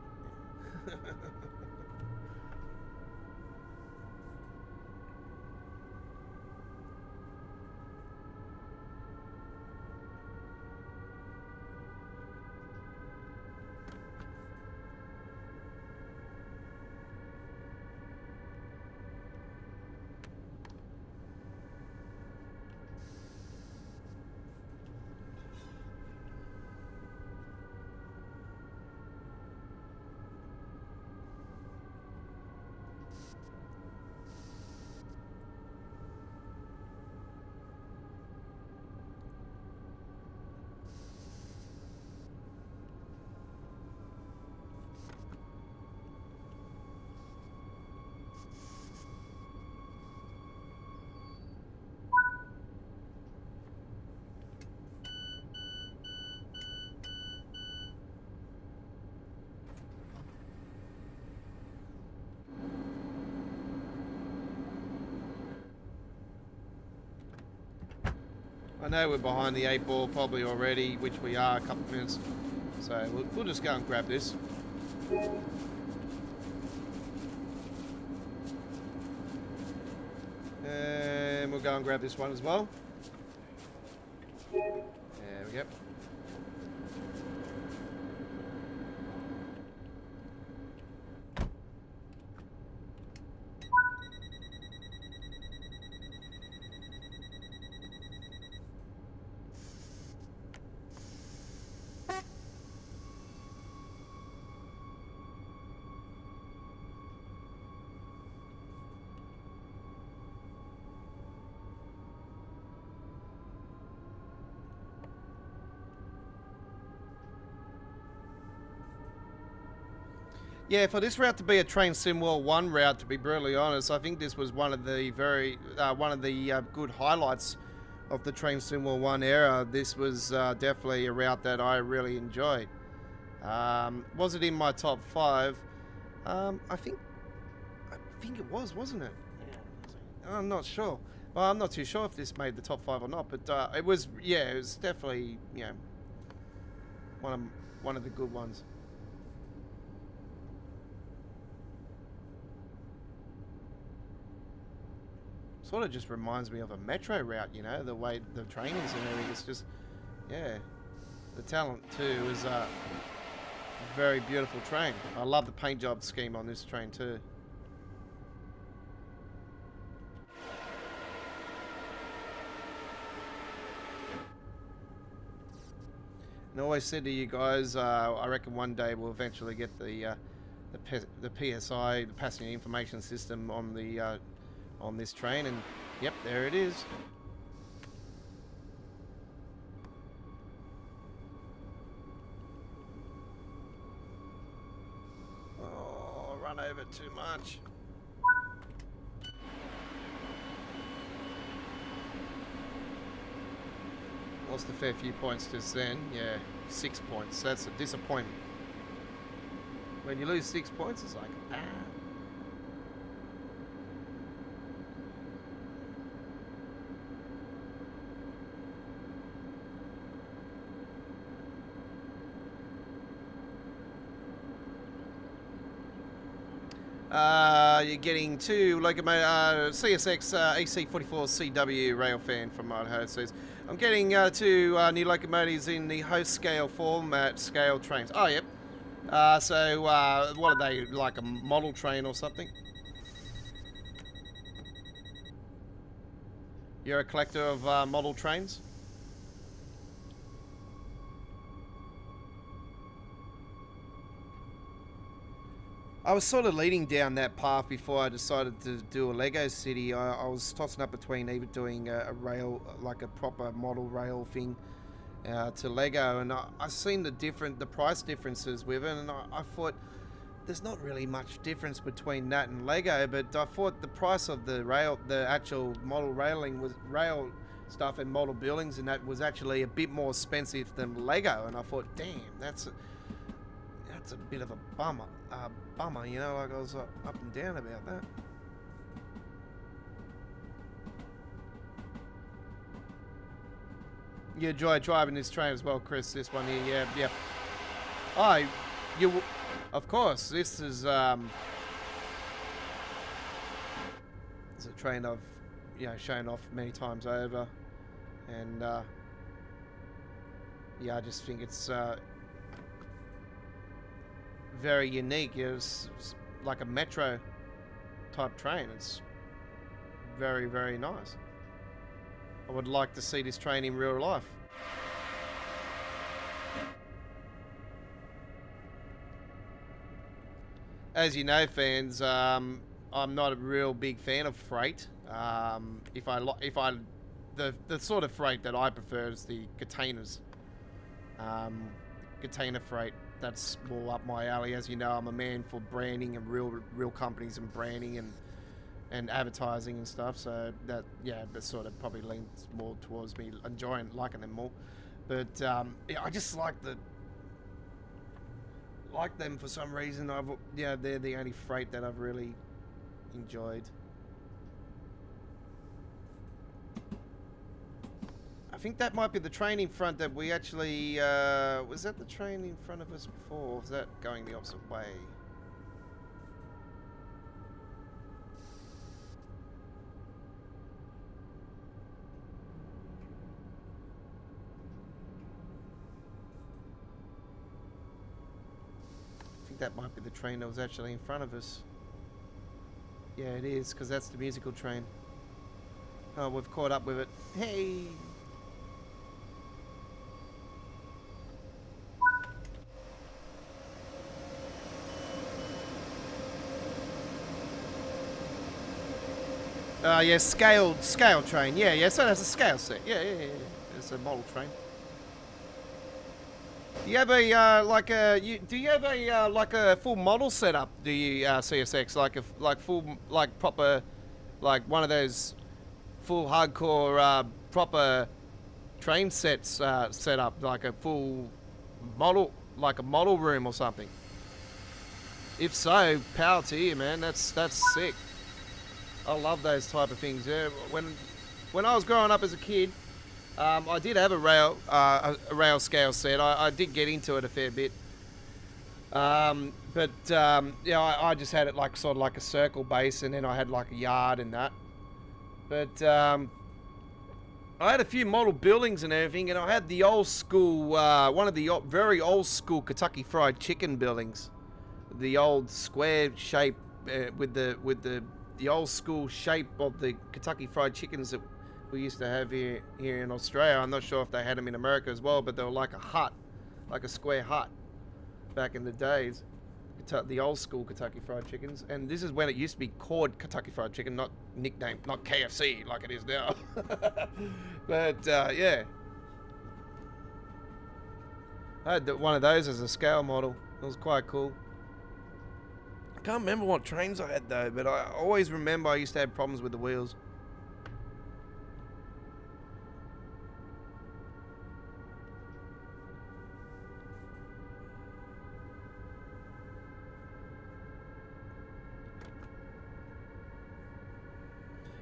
Speaker 1: know we're behind the 8 ball probably already, which we are a couple of minutes. So we'll just go and grab this. And we'll go and grab this one as well. There we go. Yeah, for this route to be a Train Sim World 1 route, to be brutally honest, I think this was one of the good highlights of the Train Sim World 1 era. This was definitely a route that I really enjoyed. Was it in my top 5? I think it was, wasn't it? Yeah. I'm not sure. Well, I'm not too sure if this made the top 5 or not, but it was definitely, you know, one of the good ones. Sort of just reminds me of a metro route, you know, the way the trainings and everything. It's just, yeah. The Talent too is a very beautiful train. I love the paint job scheme on this train too. And I always said to you guys, I reckon one day we'll eventually get the PSI, the passenger information system, on this train, and yep, there it is. Oh, run over too much. Lost a fair few points just then. Yeah, 6 points. That's a disappointment. When you lose 6 points, it's like, ah. You're getting 2 locomotive CSX AC44CW rail fan from Idaho. Says, I'm getting 2 new locomotives in the host scale format scale trains. Oh, yep. So what are they, like a model train or something? You're a collector of model trains? I was sort of leading down that path before I decided to do a Lego City. I was tossing up between either doing a rail, like a proper model rail thing, to Lego, and I seen the price differences with it, and I thought there's not really much difference between that and Lego, but I thought the price of the actual model rail stuff and model buildings and that was actually a bit more expensive than Lego, and I thought, damn, that's a bit of a bummer, you know, like I was up and down about that. You enjoy driving this train as well, Chris, this one here, yeah. Of course, this is, it's a train I've, shown off many times over, and, yeah, I just think it's, very unique. It's like a metro type train. It's very, very nice. I would like to see this train in real life. As you know, fans, I'm not a real big fan of freight. The sort of freight that I prefer is the containers. Container freight. That's more up my alley. As you know, I'm a man for branding and real companies and branding and advertising and stuff. So that sort of probably leans more towards me liking them more. But I just like them for some reason. They're the only freight that I've really enjoyed. I think that might be the train in front that we actually... was that the train in front of us before? Or was that going the opposite way? I think that might be the train that was actually in front of us. Yeah, it is, because that's the musical train. Oh, we've caught up with it. Hey! Yeah, scale train. Yeah, so that's a scale set. Yeah. It's a model train. Do you have a do you have a like a full model setup? Do you CSX like full proper one of those full hardcore proper train sets set up, like a full model, like a model room or something? If so, power to you, man. That's sick. I love those type of things. Yeah, when I was growing up as a kid, I did have a rail scale set. I did get into it a fair bit, but yeah, I just had it like sort of like a circle base, and then I had like a yard and that. But I had a few model buildings and everything, and I had the old school, one of the very old school Kentucky Fried Chicken buildings, the old square shape with the old school shape of the Kentucky Fried Chickens that we used to have here in Australia. I'm not sure if they had them in America as well, but they were like a hut, like a square hut back in the days. The old school Kentucky Fried Chickens. And this is when it used to be called Kentucky Fried Chicken, not nicknamed, not KFC like it is now. But yeah. I had one of those as a scale model. It was quite cool. I can't remember what trains I had though, but I always remember I used to have problems with the wheels.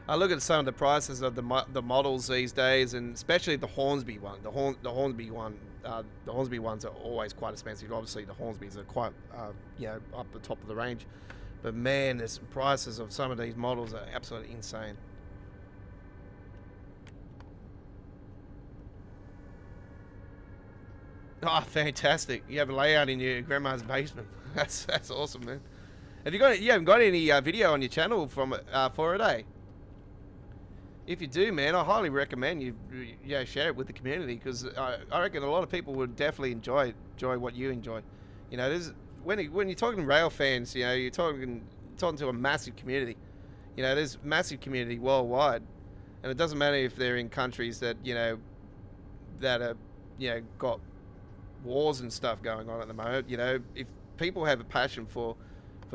Speaker 1: I look at some of the prices of the models these days, and especially the Hornsby one. The Hornsby ones are always quite expensive. Obviously, the Hornsbys are quite, up the top of the range. But man, the prices of some of these models are absolutely insane. Oh, fantastic! You have a layout in your grandma's basement. That's awesome, man. You haven't got any video on your channel from for it, eh? If you do, man, I highly recommend you share it with the community, because I reckon a lot of people would definitely enjoy what you enjoy. You know, when you're talking rail fans, you know, you're talking to a massive community. You know, there's massive community worldwide, and it doesn't matter if they're in countries that are got wars and stuff going on at the moment. You know, if people have a passion for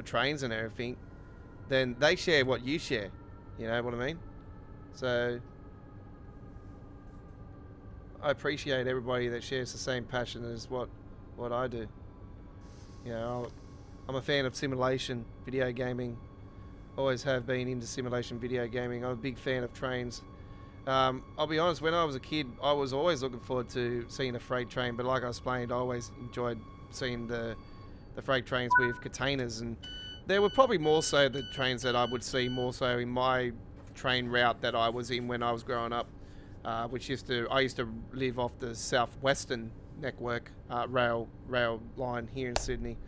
Speaker 1: trains and everything, then they share what you share. You know what I mean? So I appreciate everybody that shares the same passion as what I do. You know, I'm a fan of simulation video gaming. Always have been into simulation video gaming. I'm a big fan of trains. I'll be honest, when I was a kid, I was always looking forward to seeing a freight train, but like I explained, I always enjoyed seeing the freight trains with containers, and there were probably more so the trains that I would see more so in my train route that I was in when I was growing up, which I used to live off the Southeastern network rail line here in Sydney,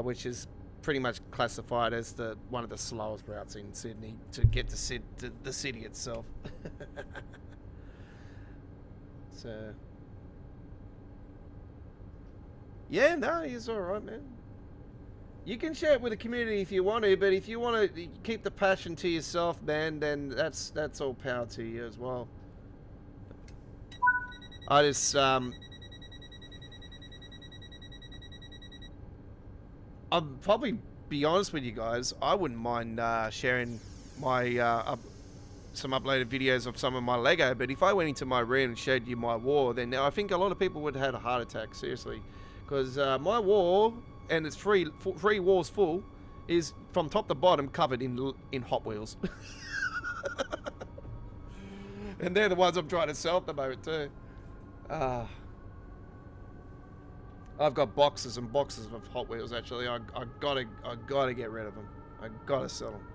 Speaker 1: which is pretty much classified as one of the slowest routes in Sydney to get to the city itself. So yeah, no, he's all right, man. You can share it with the community if you want to, but if you want to keep the passion to yourself, man, then that's all power to you as well. I just I'll probably be honest with you guys. I wouldn't mind sharing my some uploaded videos of some of my Lego, but if I went into my room and showed you my wall, then I think a lot of people would have had a heart attack, seriously, because my wall, and it's three walls full, is from top to bottom covered in Hot Wheels. And they're the ones I'm trying to sell at the moment too. I've got boxes and boxes of Hot Wheels actually. I gotta get rid of them. I gotta sell them.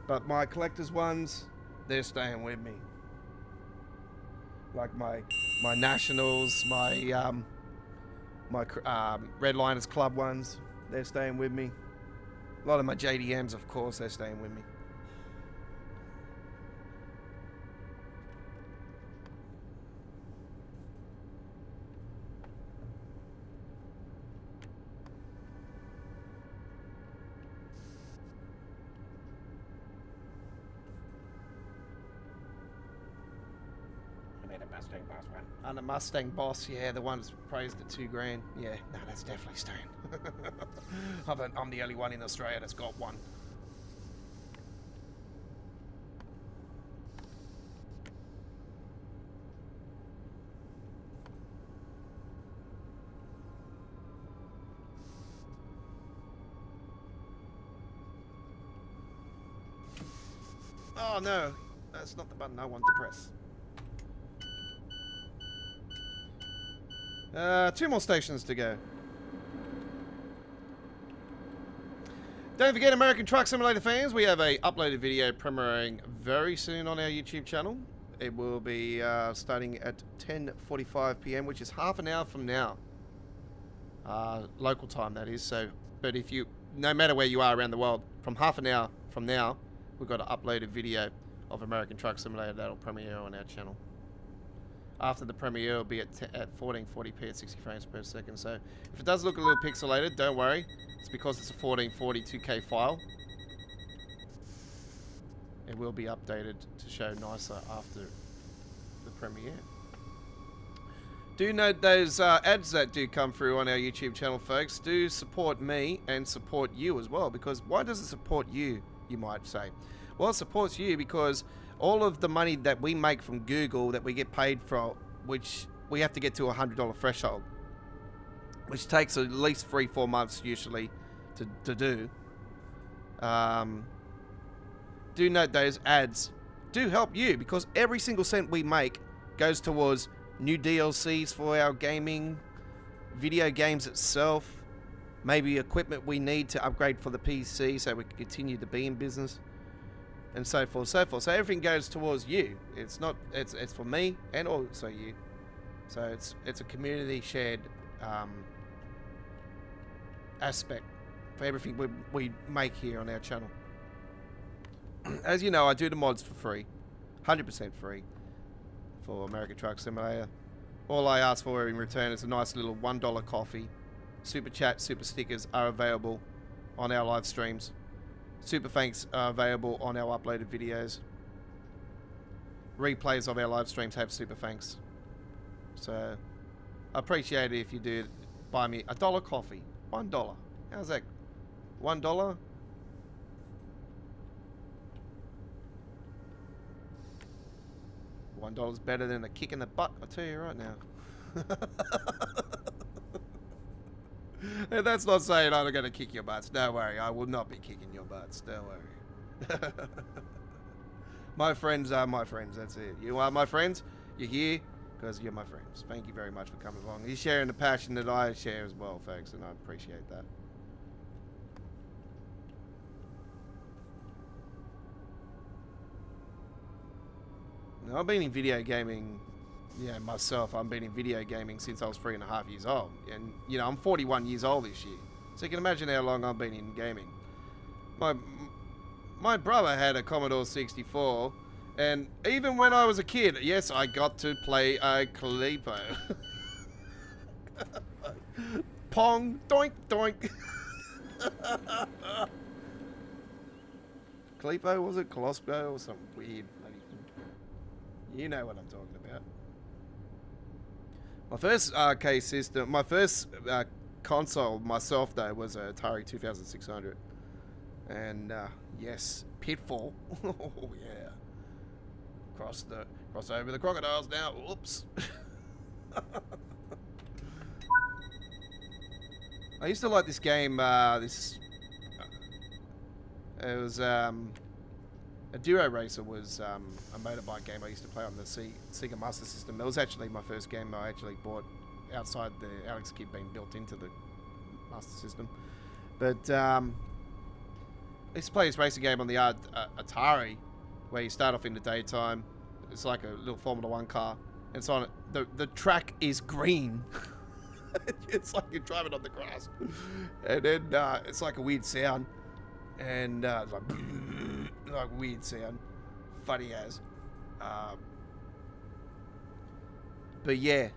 Speaker 1: But my collector's ones, they're staying with me. Like my Nationals, my Redliners Club ones, they're staying with me. A lot of my JDMs, of course, they're staying with me.
Speaker 4: I made a Mustang boss one.
Speaker 1: And a Mustang Boss, yeah, the one that's praised at $2,000. Yeah, no, that's definitely staying. I'm the only one in Australia that's got one. Oh no, that's not the button I want to press. 2 more stations to go. Don't forget, American Truck Simulator fans, we have a uploaded video premiering very soon on our YouTube channel. It will be starting at 10:45 p.m, which is half an hour from now. Local time, that is. So, but if you, no matter where you are around the world, from half an hour from now, we've got an uploaded video of American Truck Simulator that'll premiere on our channel. After the premiere, it'll be at 1440p at 60 frames per second. So if it does look a little pixelated, don't worry. It's because it's a 1440 2K file. It will be updated to show nicer after the premiere. Do note those ads that do come through on our YouTube channel, folks. Do support me and support you as well. Because why does it support you, you might say? Well, it supports you because all of the money that we make from Google that we get paid for, which we have to get to a $100 threshold, which takes at least 3-4 months usually to do. Do note those ads do help you because every single cent we make goes towards new DLCs for our gaming, video games itself, maybe equipment we need to upgrade for the PC so we can continue to be in business. And so forth, so forth. So everything goes towards you. It's not. It's for me and also you. So it's a community shared aspect for everything we make here on our channel. As you know, I do the mods for free, 100% free for American Truck Simulator. All I ask for in return is a nice little $1 coffee. Super chat, super stickers are available on our live streams. Super thanks are available on our uploaded videos. Replays of our live streams have super thanks. So, I appreciate it if you do buy me $1 coffee. $1. How's that? $1? $1 better than a kick in the butt, I'll tell you right now. And that's not saying I'm going to kick your butts. Don't worry, I will not be kicking your butts. Don't worry. My friends are my friends, that's it. You are my friends. You're here because you're my friends. Thank you very much for coming along. You're sharing the passion that I share as well, folks, and I appreciate that. Now, I've been in video gaming, myself. I've been in video gaming since I was 3.5 years old. And, you know, I'm 41 years old this year. So you can imagine how long I've been in gaming. My brother had a Commodore 64. And even when I was a kid, yes, I got to play a Calipo. Pong, doink, doink. Calipo, was it? Colosco or something weird? You know what I'm talking about. My first arcade system, my first console myself though was a Atari 2600. And yes, Pitfall. Oh yeah. Cross over the crocodiles now. Whoops. I used to like this game. It A Duro Racer was a motorbike game I used to play on the Sega Master System. That was actually my first game I actually bought outside the Alex kit being built into the Master System. But I used to play this racing game on the Atari, where you start off in the daytime. It's like a little Formula 1 car. And it's on the track is green. It's like you're driving on the grass. And then it's like a weird sound. And it's like weird sound. Funny as. But yeah,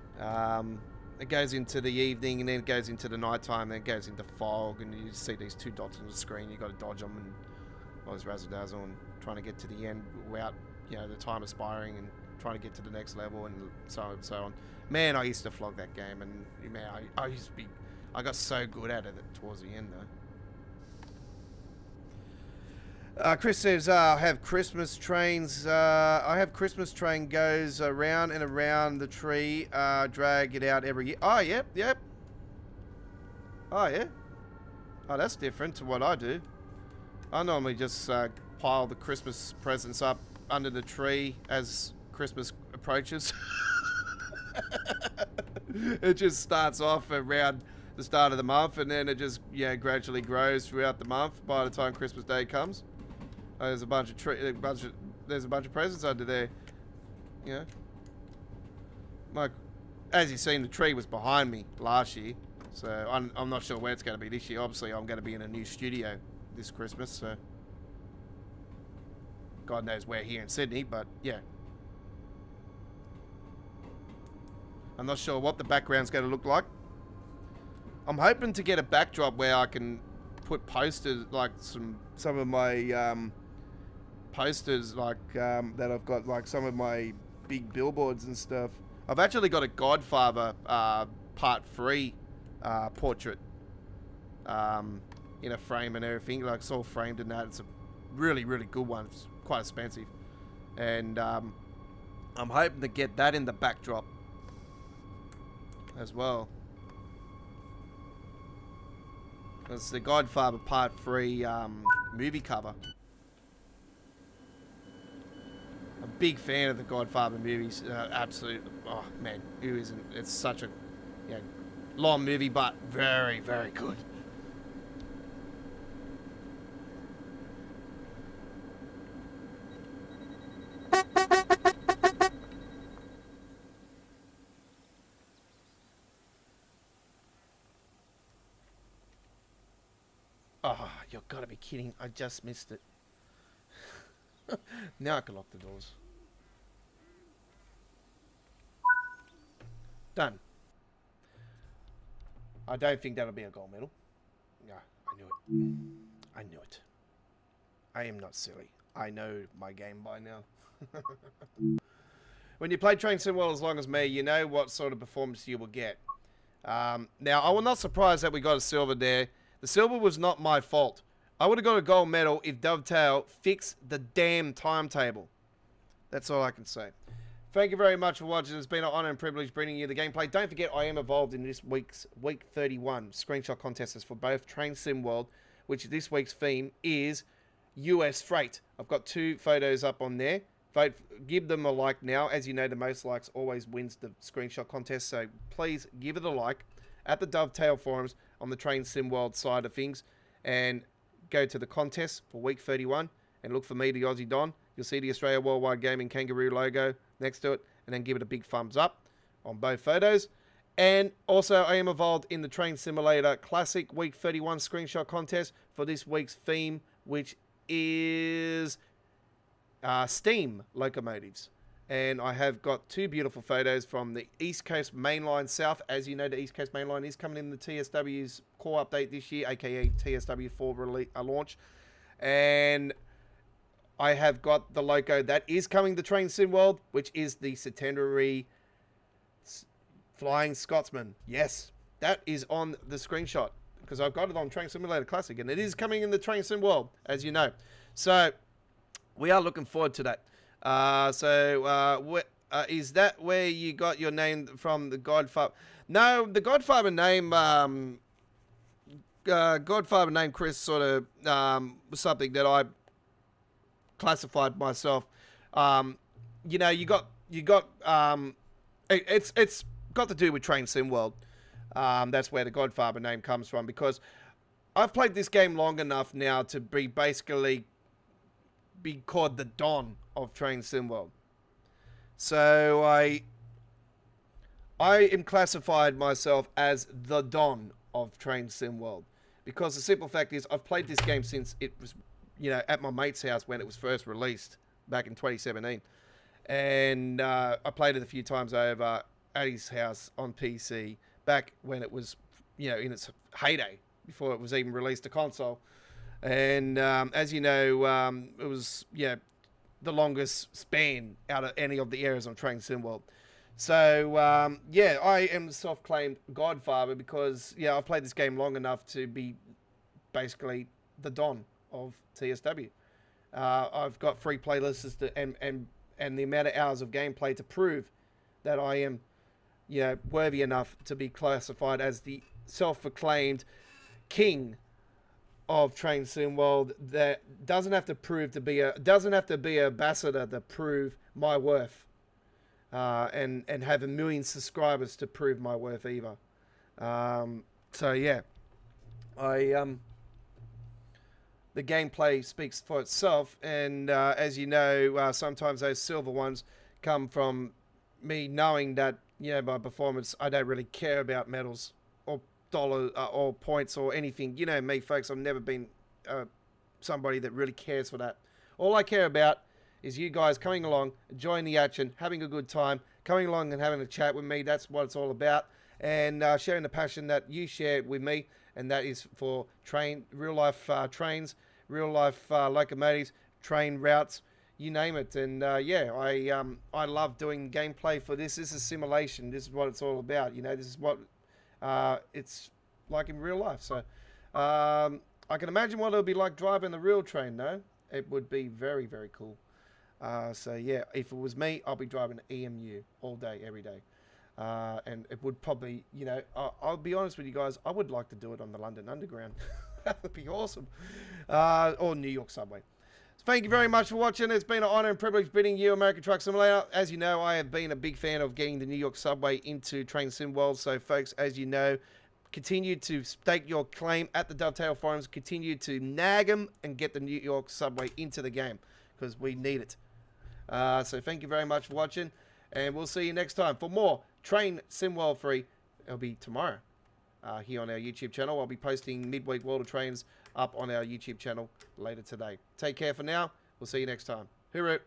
Speaker 1: it goes into the evening, and then it goes into the nighttime, then it goes into fog, and you see these two dots on the screen. You got to dodge them, and all this razzle dazzle, and trying to get to the end without, the time expiring, and trying to get to the next level, and so on and so on. Man, I used to flog that game, and man, I got so good at it towards the end though. Chris says, I have Christmas trains. I have Christmas train goes around and around the tree, drag it out every year. Oh, yep. Oh, yeah. Oh, that's different to what I do. I normally just pile the Christmas presents up under the tree as Christmas approaches. It just starts off around the start of the month, and then it just gradually grows throughout the month by the time Christmas Day comes. There's a bunch of presents under there. Like, as you've seen, the tree was behind me last year, so I'm not sure where it's going to be this year. Obviously, I'm going to be in a new studio this Christmas, so God knows where here in Sydney, but yeah. I'm not sure what the background's going to look like. I'm hoping to get a backdrop where I can put posters, like some of my posters, like that I've got, like some of my big billboards and stuff. I've actually got a Godfather Part 3 portrait in a frame and everything. Like, it's all framed in that. It's a really, really good one. It's quite expensive, and I'm hoping to get that in the backdrop as well. It's the Godfather Part 3 movie cover. A big fan of the Godfather movies. Absolutely. Oh, man. Who isn't? It's such a long movie, but very, very good. Oh, you've got to be kidding. I just missed it. Now I can lock the doors. Done. I don't think that'll be a gold medal. Yeah, I knew it. I knew it. I am not silly. I know my game by now. When you play Train Sim World as long as me, you know what sort of performance you will get. Now, I was not surprised that we got a silver there. The silver was not my fault. I would have got a gold medal if Dovetail fixed the damn timetable. That's all I can say. Thank you very much for watching. It's been an honor and privilege bringing you the gameplay. Don't forget, I am involved in this week's Week 31 screenshot contests for both Train Sim World, which this week's theme is US freight. I've got 2 photos up on there. Vote, give them a like now. As you know, the most likes always wins the screenshot contest, so please give it a like at the Dovetail forums on the Train Sim World side of things, and go to the contest for week 31 and look for me, the Aussie Don. You'll see the Australia Worldwide Gaming Kangaroo logo next to it, and then give it a big thumbs up on both photos. And also, I am involved in the Train Simulator Classic Week 31 screenshot contest for this week's theme, which is steam locomotives. And I have got 2 beautiful photos from the East Coast Mainline South. As you know, the East Coast Mainline is coming in the TSW's core update this year, aka TSW4 launch. And I have got the loco that is coming to Train Sim World, which is the Centenary Flying Scotsman. Yes, that is on the screenshot, because I've got it on Train Simulator Classic, and it is coming in the Train Sim World, as you know. So we are looking forward to that. Is that where you got your name from, the Godfather? No, the Godfather name, Godfather name Chris, sort of was something that I classified myself. You know, it's got to do with Train Sim World. That's where the Godfather name comes from, because I've played this game long enough now to basically be called the Don of Train Sim World. So I am classified myself as the Don of Train Sim World, because the simple fact is I've played this game since it was, you know, at my mate's house when it was first released back in 2017, and I played it a few times over at his house on PC back when it was, you know, in its heyday before it was even released to console. And as you know, it was, yeah, the longest span out of any of the eras on Train Sim World. So yeah, I am the self-claimed Godfather because, yeah, I've played this game long enough to be basically the Don of TSW. I've got free playlists and the amount of hours of gameplay to prove that I am, you know, worthy enough to be classified as the self-proclaimed king of Train Sim World. That doesn't have to prove to be doesn't have to be an ambassador to prove my worth, and have 1 million subscribers to prove my worth either. So yeah, the gameplay speaks for itself, and as you know, sometimes those silver ones come from me knowing that, you know, my performance, I don't really care about medals or dollars or points or anything. You know me, folks, I've never been somebody that really cares for that. All I care about is you guys coming along, enjoying the action, having a good time, coming along and having a chat with me. That's what it's all about, and sharing the passion that you share with me, and that is for real life trains, real life locomotives, train routes, you name it. And yeah, I love doing gameplay for this. This is simulation. This is what it's all about. You know, this is what it's like in real life. So I can imagine what it'll be like driving the real train, no? It would be very, very cool. So yeah, if it was me, I'll be driving an EMU all day, every day. And it would probably, you know, I'll be honest with you guys, I would like to do it on the London Underground. That would be awesome. Or New York Subway. So thank you very much for watching. It's been an honor and privilege bidding you American Truck Simulator. As you know, I have been a big fan of getting the New York Subway into Train Sim World. So folks, as you know, continue to stake your claim at the Dovetail forums. Continue to nag them and get the New York Subway into the game, because we need it. So thank you very much for watching, and we'll see you next time for more Train Sim World Free. It'll be tomorrow here on our YouTube channel. I'll be posting midweek World of Trains up on our YouTube channel later today. Take care for now. We'll see you next time. Hooroo!